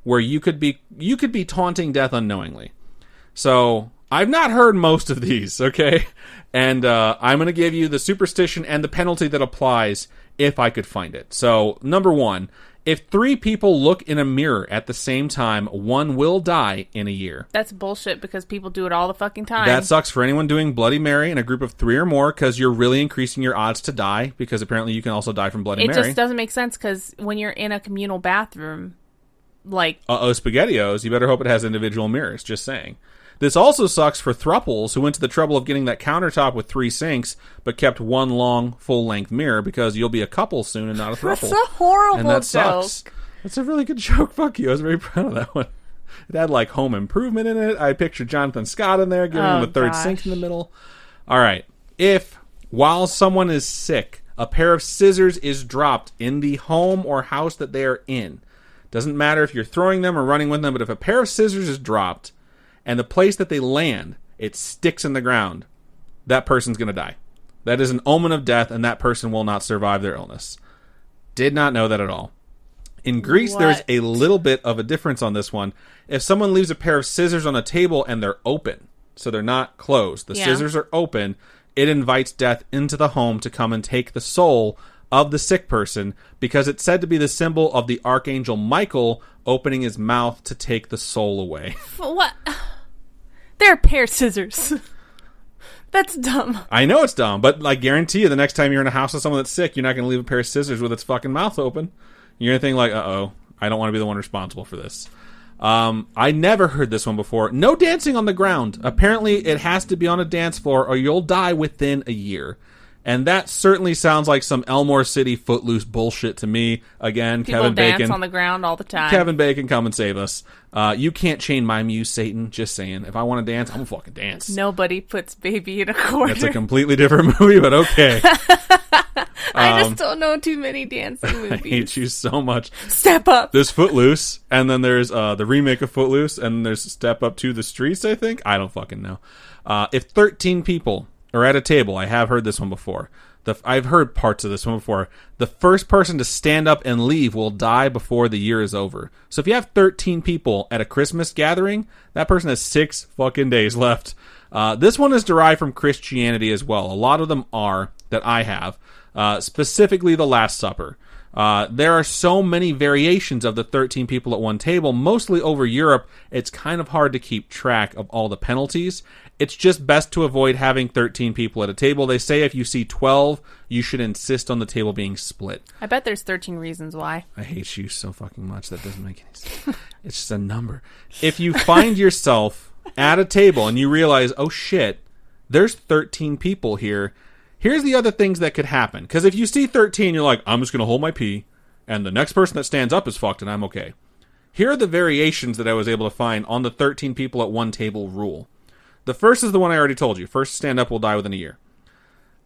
where you could be taunting death unknowingly. So... I've not heard most of these, okay? And I'm going to give you the superstition and the penalty that applies if I could find it. So, number 1, if 3 people look in a mirror at the same time, one will die in a year. That's bullshit because people do it all the fucking time. That sucks for anyone doing Bloody Mary in a group of 3 or more because you're really increasing your odds to die because apparently you can also die from Bloody Mary. It just doesn't make sense because when you're in a communal bathroom, like... SpaghettiOs, you better hope it has individual mirrors, just saying. This also sucks for throuples who went to the trouble of getting that countertop with 3 sinks, but kept one long, full-length mirror because you'll be a couple soon and not a throuple. That's a horrible and that joke. Sucks. That's a really good joke. Fuck you. I was very proud of that one. It had, like, home improvement in it. I pictured Jonathan Scott in there, giving him a third sink in the middle. All right. If, while someone is sick, a pair of scissors is dropped in the home or house that they are in, doesn't matter if you're throwing them or running with them, but if a pair of scissors is dropped, and the place that they land, it sticks in the ground, that person's going to die. That is an omen of death, and that person will not survive their illness. Did not know that at all. In Greece, there's a little bit of a difference on this one. If someone leaves a pair of scissors on a table and they're open, so they're not closed, the scissors are open, it invites death into the home to come and take the soul of the sick person because it's said to be the symbol of the Archangel Michael opening his mouth to take the soul away. What? They're a pair of scissors. That's dumb. I know it's dumb, but I guarantee you the next time you're in a house with someone that's sick, you're not going to leave a pair of scissors with its fucking mouth open. You're going to think like, uh-oh, I don't want to be the one responsible for this. I never heard this one before. No dancing on the ground. Apparently it has to be on a dance floor or you'll die within a year. And that certainly sounds like some Elmore City Footloose bullshit to me. Again, People Kevin Bacon. dance on the ground all the time. Kevin Bacon, come and save us. You can't chain my muse, Satan. Just saying. If I want to dance, I'm going to fucking dance. Nobody puts baby in a corner. That's a completely different movie, but okay. I just don't know too many dancing movies. I hate you so much. Step Up. There's Footloose, and then there's the remake of Footloose, and there's Step Up to the Streets, I think. I don't fucking know. If 13 people are at a table, I have heard this one before. I've heard parts of this one before. The first person to stand up and leave will die before the year is over. So if you have 13 people at a Christmas gathering, that person has 6 fucking days left. This one is derived from Christianity as well. A lot of them are that I have. Specifically the Last Supper. There are so many variations of the 13 people at one table, mostly over Europe, it's kind of hard to keep track of all the penalties. It's just best to avoid having 13 people at a table. They say if you see 12, you should insist on the table being split. I bet there's 13 reasons why. I hate you so fucking much. That doesn't make any sense. It's just a number. If you find yourself at a table and you realize, oh shit, there's 13 people here, here's the other things that could happen. Because if you see 13, you're like, I'm just going to hold my pee, and the next person that stands up is fucked, and I'm okay. Here are the variations that I was able to find on the 13 people at one table rule. The first is the one I already told you. First stand up will die within a year.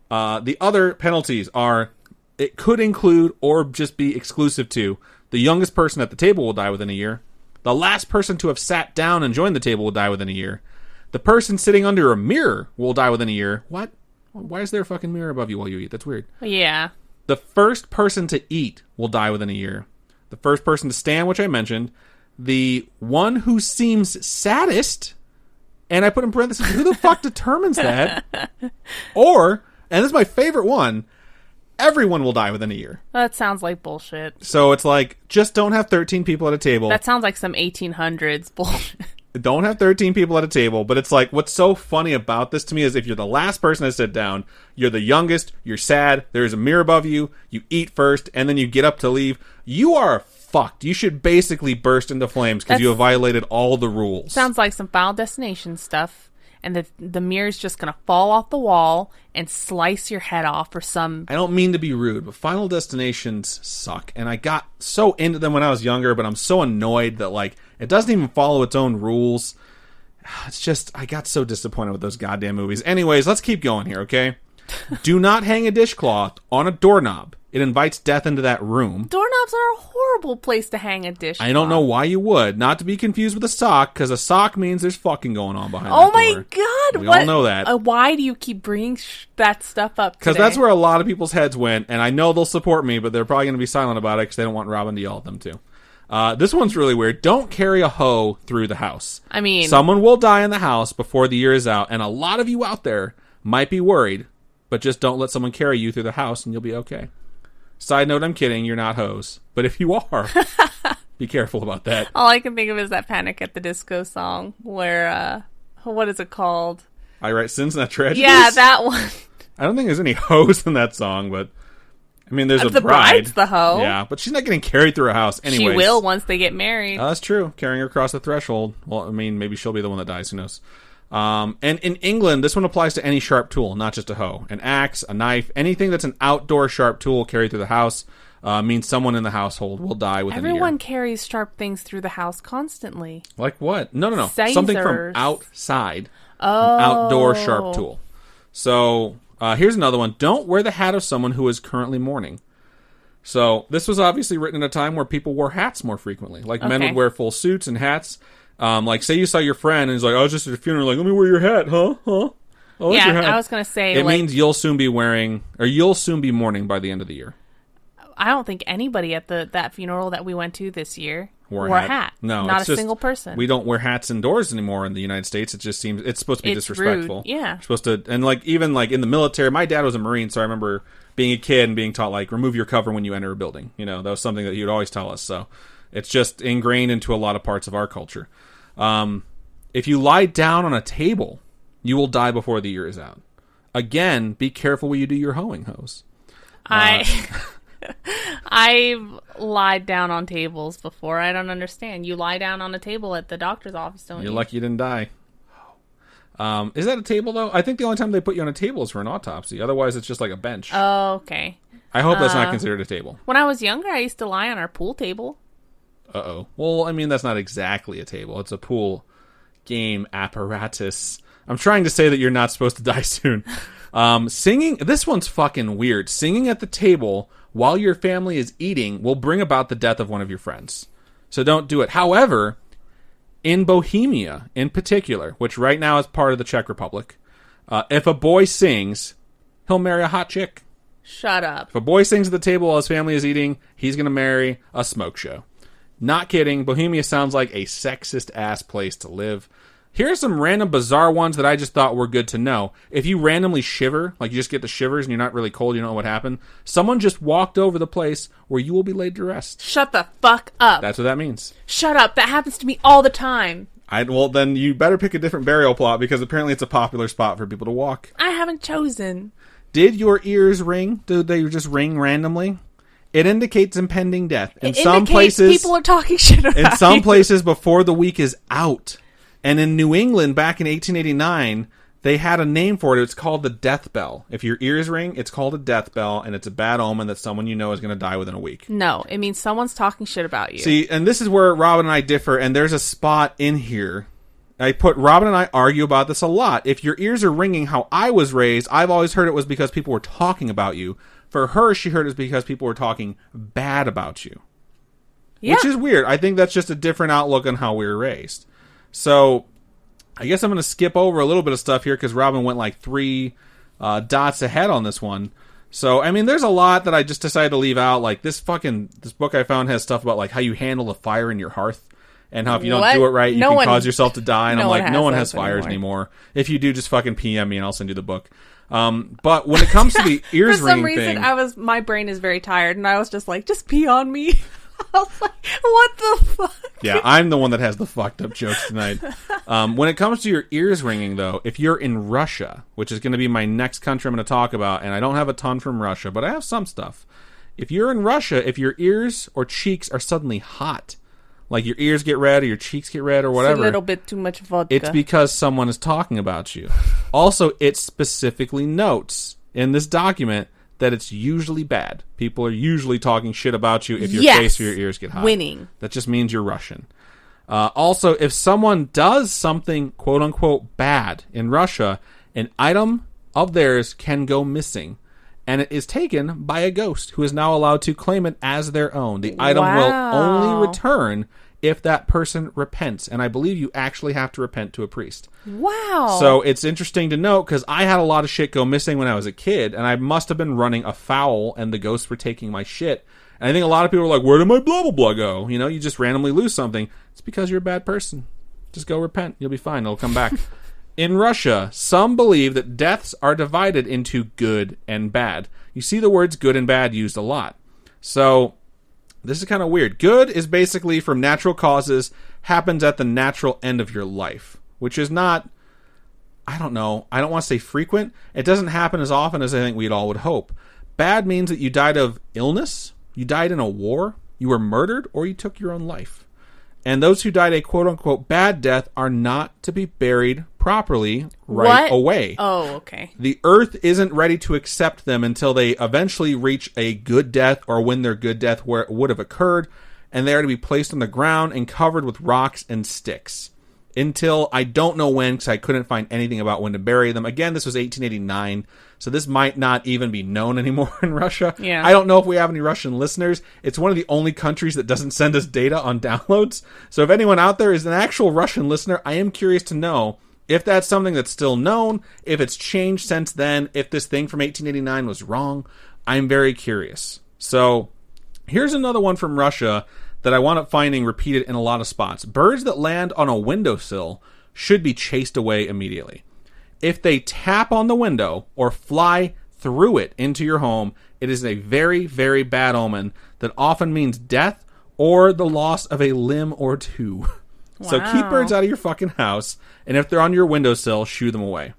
The other penalties are, it could include or just be exclusive to, the youngest person at the table will die within a year. The last person to have sat down and joined the table will die within a year. The person sitting under a mirror will die within a year. What? Why is there a fucking mirror above you while you eat? That's weird. Yeah. The first person to eat will die within a year. The first person to stand, which I mentioned. The one who seems saddest, and I put in parentheses, who the fuck determines that? Or, and this is my favorite one, everyone will die within a year. That sounds like bullshit. So it's like, just don't have 13 people at a table. That sounds like some 1800s bullshit. Don't have 13 people at a table, but it's like, what's so funny about this to me is if you're the last person to sit down, you're the youngest, you're sad, there's a mirror above you, you eat first, and then you get up to leave, you are fucked. You should basically burst into flames because you have violated all the rules. Sounds like some Final Destination stuff. And the mirror's just going to fall off the wall and slice your head off or some... I don't mean to be rude, but Final Destinations suck. And I got so into them when I was younger, but I'm so annoyed that, like, it doesn't even follow its own rules. It's just, I got so disappointed with those goddamn movies. Anyways, let's keep going here, okay? Do not hang a dishcloth on a doorknob. It invites death into that room. Doorknobs are a horrible place to hang a dish. I don't know why you would. Not to be confused with a sock, because a sock means there's fucking going on behind Oh that my door. god! We all know that. Why do you keep bringing that stuff up Because that's where a lot of people's heads went, and I know they'll support me, but they're probably going to be silent about it because they don't want Robin to yell at them too. This one's really weird. Don't carry a hoe through the house. I mean... Someone will die in the house before the year is out, and a lot of you out there might be worried, but just don't let someone carry you through the house and you'll be okay. Side note, I'm kidding. You're not hoes. But if you are, be careful about that. All I can think of is that Panic at the Disco song where, what is it called? I Write Sins Not Tragedies? Yeah, that one. I don't think there's any hoes in that song, but I mean, there's a the bride. bride's the hoe. Yeah, but she's not getting carried through a house anyways. She will once they get married. That's true. Carrying her across the threshold. Well, I mean, maybe she'll be the one that dies. Who knows? And in England, this one applies to any sharp tool, not just a hoe. An axe, a knife, anything that's an outdoor sharp tool carried through the house means someone in the household will die within a year. Everyone carries sharp things through the house constantly. Like what? No. Scissors. Something from outside. Oh. An outdoor sharp tool. So here's another one. Don't wear the hat of someone who is currently mourning. So this was obviously written at a time where people wore hats more frequently. Like men would wear full suits and hats. Like, say you saw your friend and he's like, I was just at a funeral, like, let me wear your hat, huh? Oh, yeah, your hat. I was going to say, it means you'll soon be wearing, or you'll soon be mourning by the end of the year. I don't think anybody at that funeral that we went to this year wore a hat. No, not a single person. We don't wear hats indoors anymore in the United States. It just seems, it's supposed to be disrespectful. Rude. Yeah. You're supposed to, and like, even like in the military, my dad was a Marine, so I remember being a kid and being taught, like, remove your cover when you enter a building. You know, that was something that he would always tell us. So it's just ingrained into a lot of parts of our culture. If you lie down on a table, you will die before the year is out. Again, be careful when you do your hoeing, hoes. I've lied down on tables before. I don't understand. You lie down on a table at the doctor's office, don't you? You're lucky you didn't die. Is that a table, though? I think the only time they put you on a table is for an autopsy. Otherwise, it's just like a bench. Oh, okay. I hope that's not considered a table. When I was younger, I used to lie on our pool table. Uh-oh. Well, I mean, that's not exactly a table. It's a pool game apparatus. I'm trying to say that you're not supposed to die soon. Singing, this one's fucking weird. Singing at the table while your family is eating will bring about the death of one of your friends. So don't do it. However, in Bohemia, in particular, which right now is part of the Czech Republic, if a boy sings, he'll marry a hot chick. Shut up. If a boy sings at the table while his family is eating, he's going to marry a smoke show. Not kidding. Bohemia sounds like a sexist-ass place to live. Here are some random bizarre ones that I just thought were good to know. If you randomly shiver, like you just get the shivers and you're not really cold, you don't know what happened, someone just walked over the place where you will be laid to rest. Shut the fuck up. That's what that means. Shut up. That happens to me all the time. Well, then you better pick a different burial plot because apparently it's a popular spot for people to walk. I haven't chosen. Did your ears ring? Did they just ring randomly? It indicates impending death. In some places, people are talking shit about in some you. places before the week is out. And in New England, back in 1889, they had a name for it. It's called the death bell. If your ears ring, it's called a death bell, and it's a bad omen that someone you know is going to die within a week. No, it means someone's talking shit about you. See, and this is where Robin and I differ, and there's a spot in here, Robin and I argue about this a lot. If your ears are ringing how I was raised, I've always heard it was because people were talking about you. For her, she heard it was because people were talking bad about you. Yeah. Which is weird. I think that's just a different outlook on how we were raised. So, I guess I'm going to skip over a little bit of stuff here because Robin went like 3 dots ahead on this one. So, I mean, there's a lot that I just decided to leave out. Like, this book I found has stuff about, like, how you handle the fire in your hearth. And how if you don't do it right, you can cause yourself to die. And I'm like, no one has fires anymore. If you do, just fucking PM me and I'll send you the book. But when it comes to the ears ringing thing... For some reason, my brain is very tired. And I was just like, just pee on me. I was like, what the fuck? Yeah, I'm the one that has the fucked up jokes tonight. When it comes to your ears ringing, though, if you're in Russia, which is going to be my next country I'm going to talk about, and I don't have a ton from Russia, but I have some stuff. If you're in Russia, if your ears or cheeks are suddenly hot, like your ears get red or your cheeks get red or whatever. It's a little bit too much vodka. It's because someone is talking about you. Also, it specifically notes in this document that it's usually bad. People are usually talking shit about you if your face or your ears get hot. Winning. That just means you're Russian. Also, if someone does something quote-unquote bad in Russia, an item of theirs can go missing. And it is taken by a ghost who is now allowed to claim it as their own. The item will only return if that person repents. And I believe you actually have to repent to a priest. Wow. So it's interesting to note because I had a lot of shit go missing when I was a kid. And I must have been running afoul and the ghosts were taking my shit. And I think a lot of people are like, where did my blah, blah, blah go? You know, you just randomly lose something. It's because you're a bad person. Just go repent. You'll be fine. It'll come back. In Russia, some believe that deaths are divided into good and bad. You see the words good and bad used a lot. So, this is kind of weird. Good is basically from natural causes, happens at the natural end of your life, which is not, I don't know, I don't want to say frequent. It doesn't happen as often as I think we'd all would hope. Bad means that you died of illness, you died in a war, you were murdered, or you took your own life. And those who died a quote-unquote bad death are not to be buried properly away. Oh, okay. The earth isn't ready to accept them until they eventually reach a good death or when their good death where it would have occurred, and they are to be placed on the ground and covered with rocks and sticks. Until I don't know when, because I couldn't find anything about when to bury them. Again, this was 1889, so this might not even be known anymore in Russia. Yeah. I don't know if we have any Russian listeners. It's one of the only countries that doesn't send us data on downloads. So if anyone out there is an actual Russian listener, I am curious to know if that's something that's still known, if it's changed since then, if this thing from 1889 was wrong. I'm very curious. So here's another one from Russia that I wound up finding repeated in a lot of spots. Birds that land on a windowsill should be chased away immediately. If they tap on the window or fly through it into your home, it is a very, very bad omen that often means death or the loss of a limb or two. Wow. So keep birds out of your fucking house, and if they're on your windowsill, shoo them away.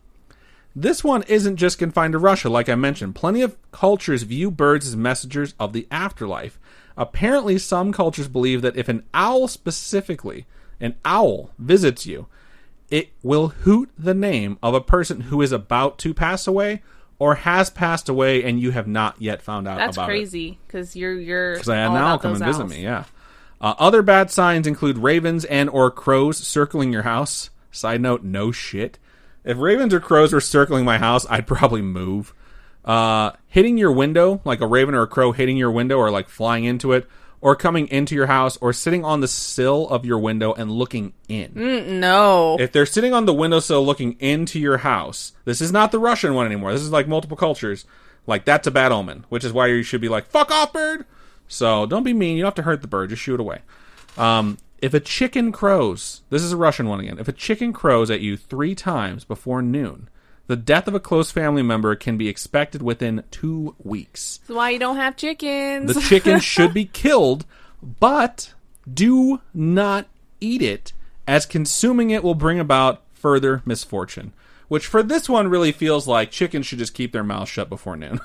This one isn't just confined to Russia, like I mentioned. Plenty of cultures view birds as messengers of the afterlife. Apparently, some cultures believe that if an owl specifically, an owl visits you, it will hoot the name of a person who is about to pass away or has passed away and you have not yet found out about it. That's crazy, because you're because I had an owl come and visit me, yeah. Other bad signs include ravens and or crows circling your house. Side note, no shit. If ravens or crows were circling my house, I'd probably move. Hitting your window, like a raven or a crow hitting your window or like flying into it, or coming into your house, or sitting on the sill of your window and looking in. No. If they're sitting on the windowsill looking into your house, this is not the Russian one anymore. This is like multiple cultures. Like, that's a bad omen, which is why you should be like, fuck off, bird! So, don't be mean. You don't have to hurt the bird. Just shoot it away. If a chicken crows, this is a Russian one again. If a chicken crows at you 3 times before noon, the death of a close family member can be expected within 2 weeks. That's why you don't have chickens. The chicken should be killed, but do not eat it, as consuming it will bring about further misfortune. Which for this one really feels like chickens should just keep their mouths shut before noon.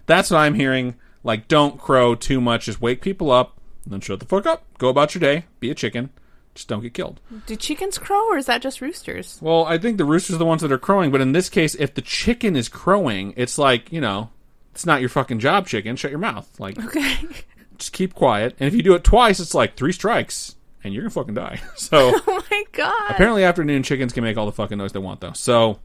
That's what I'm hearing. Like, don't crow too much. Just wake people up, and then shut the fuck up. Go about your day. Be a chicken. Just don't get killed. Do chickens crow, or is that just roosters? Well, I think the roosters are the ones that are crowing, but in this case, if the chicken is crowing, it's like, you know, it's not your fucking job, chicken. Shut your mouth. Like, okay. Just keep quiet. And if you do it twice, it's like 3 strikes. and you're gonna fucking die. So, Oh my god. apparently afternoon chickens can make all the fucking noise they want, though. So,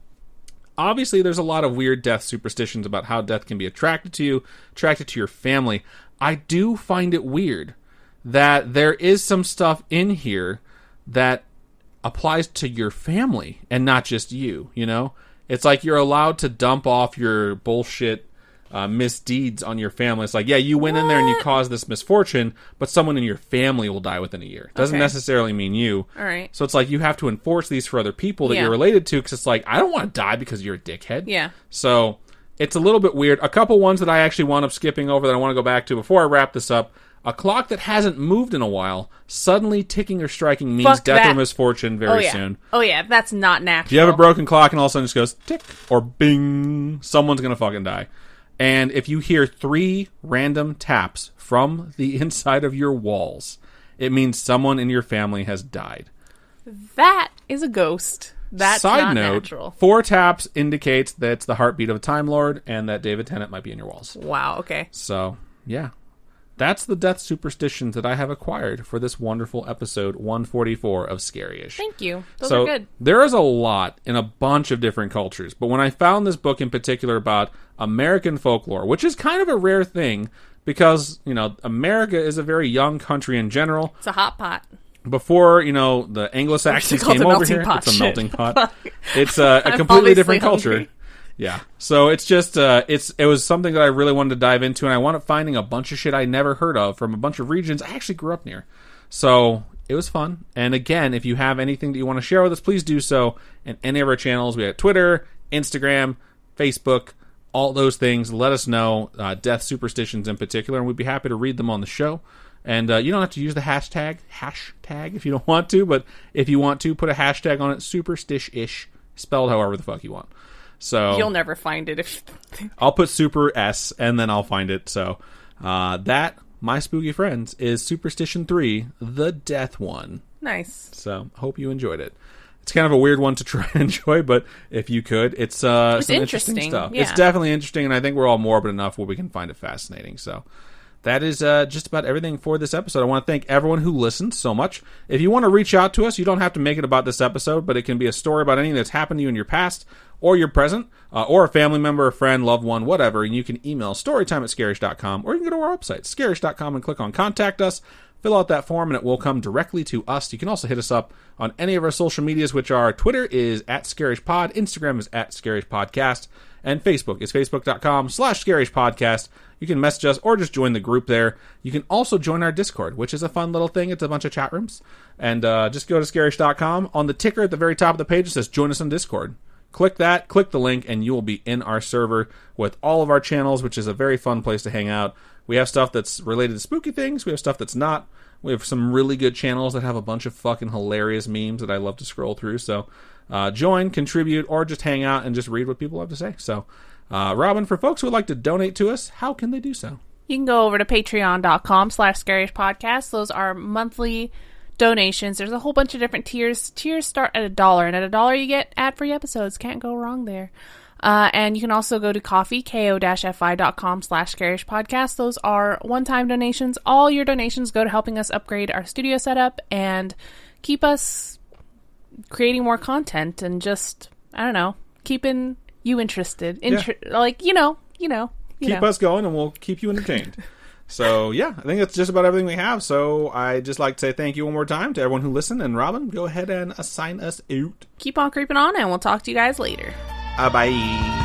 obviously there's a lot of weird death superstitions about how death can be attracted to you, attracted to your family. I do find it weird that there is some stuff in here that applies to your family and not just you, you know? It's like you're allowed to dump off your bullshit misdeeds on your family. It's like, yeah, you went in there and you caused this misfortune, but someone in your family will die within a year. Doesn't necessarily mean you. All right. So it's like you have to enforce these for other people that you're related to, because it's like, I don't want to die because you're a dickhead. Yeah. So it's a little bit weird. A couple ones that I actually wound up skipping over that I want to go back to before I wrap this up. A clock that hasn't moved in a while, suddenly ticking or striking means death or misfortune very soon. Oh yeah, that's not natural. If you have a broken clock and all of a sudden it just goes tick or bing, someone's going to fucking die. And if you hear 3 random taps from the inside of your walls, it means someone in your family has died. That is a ghost. That's Side not note, natural. 4 taps indicates that it's the heartbeat of a Time Lord and that David Tennant might be in your walls. Wow, okay. So, yeah. That's the death superstitions that I have acquired for this wonderful episode 144 of Scaryish. Thank you. Those are good. There is a lot in a bunch of different cultures, but when I found this book in particular about American folklore, which is kind of a rare thing because, you know, America is a very young country in general. It's a hot pot. Before, you know, the Anglo-Saxons came over here, it's a melting pot. It's a completely different culture. Yeah. So it's just, it was something that I really wanted to dive into, and I wound up finding a bunch of shit I never heard of from a bunch of regions I actually grew up near. So it was fun. And again, if you have anything that you want to share with us, please do so in any of our channels. We have Twitter, Instagram, Facebook, all those things. Let us know, death superstitions in particular, and we'd be happy to read them on the show. And you don't have to use the hashtag if you don't want to, but if you want to, put a hashtag on it, superstish-ish, spelled however the fuck you want. So you'll never find it if I'll put super S and then I'll find it. So that, my spooky friends, is Superstition 3, the death one. Nice. So hope you enjoyed it. It's kind of a weird one to try and enjoy, but if you could, it's some interesting stuff. Yeah. It's definitely interesting, and I think we're all morbid enough where we can find it fascinating. So that is just about everything for this episode. I want to thank everyone who listened so much. If you want to reach out to us, you don't have to make it about this episode, but it can be a story about anything that's happened to you in your past or your present, or a family member, a friend, loved one, whatever, and you can email storytime@scaryish.com, or you can go to our website, scaryish.com, and click on Contact Us. Fill out that form, and it will come directly to us. You can also hit us up on any of our social medias, which are Twitter is @ScarishPod, Instagram is @ScarishPodcast, and Facebook is facebook.com/ScarishPodcast. You can message us or just join the group there. You can also join our Discord, which is a fun little thing. It's a bunch of chat rooms. And just go to Scaryish.com. On the ticker at the very top of the page, it says Join Us on Discord. Click that, click the link, and you will be in our server with all of our channels, which is a very fun place to hang out. We have stuff that's related to spooky things. We have stuff that's not. We have some really good channels that have a bunch of fucking hilarious memes that I love to scroll through. So join, contribute, or just hang out and just read what people have to say. So, Robin, for folks who would like to donate to us, how can they do so? You can go over to patreon.com/scaryish-podcast. Those are monthly donations. There's a whole bunch of different tiers. Tiers start at $1, and at $1 you get ad-free episodes. Can't go wrong there. And you can also go to coffee, ko-fi.com/scaryish-podcast. Those are one-time donations. All your donations go to helping us upgrade our studio setup and keep us creating more content and just, I don't know, keeping you interested. Like, you know. Keep us going, and we'll keep you entertained. So, yeah, I think that's just about everything we have. So, I'd just like to say thank you one more time to everyone who listened. And, Robin, go ahead and assign us out. Keep on creeping on, and we'll talk to you guys later. Bye.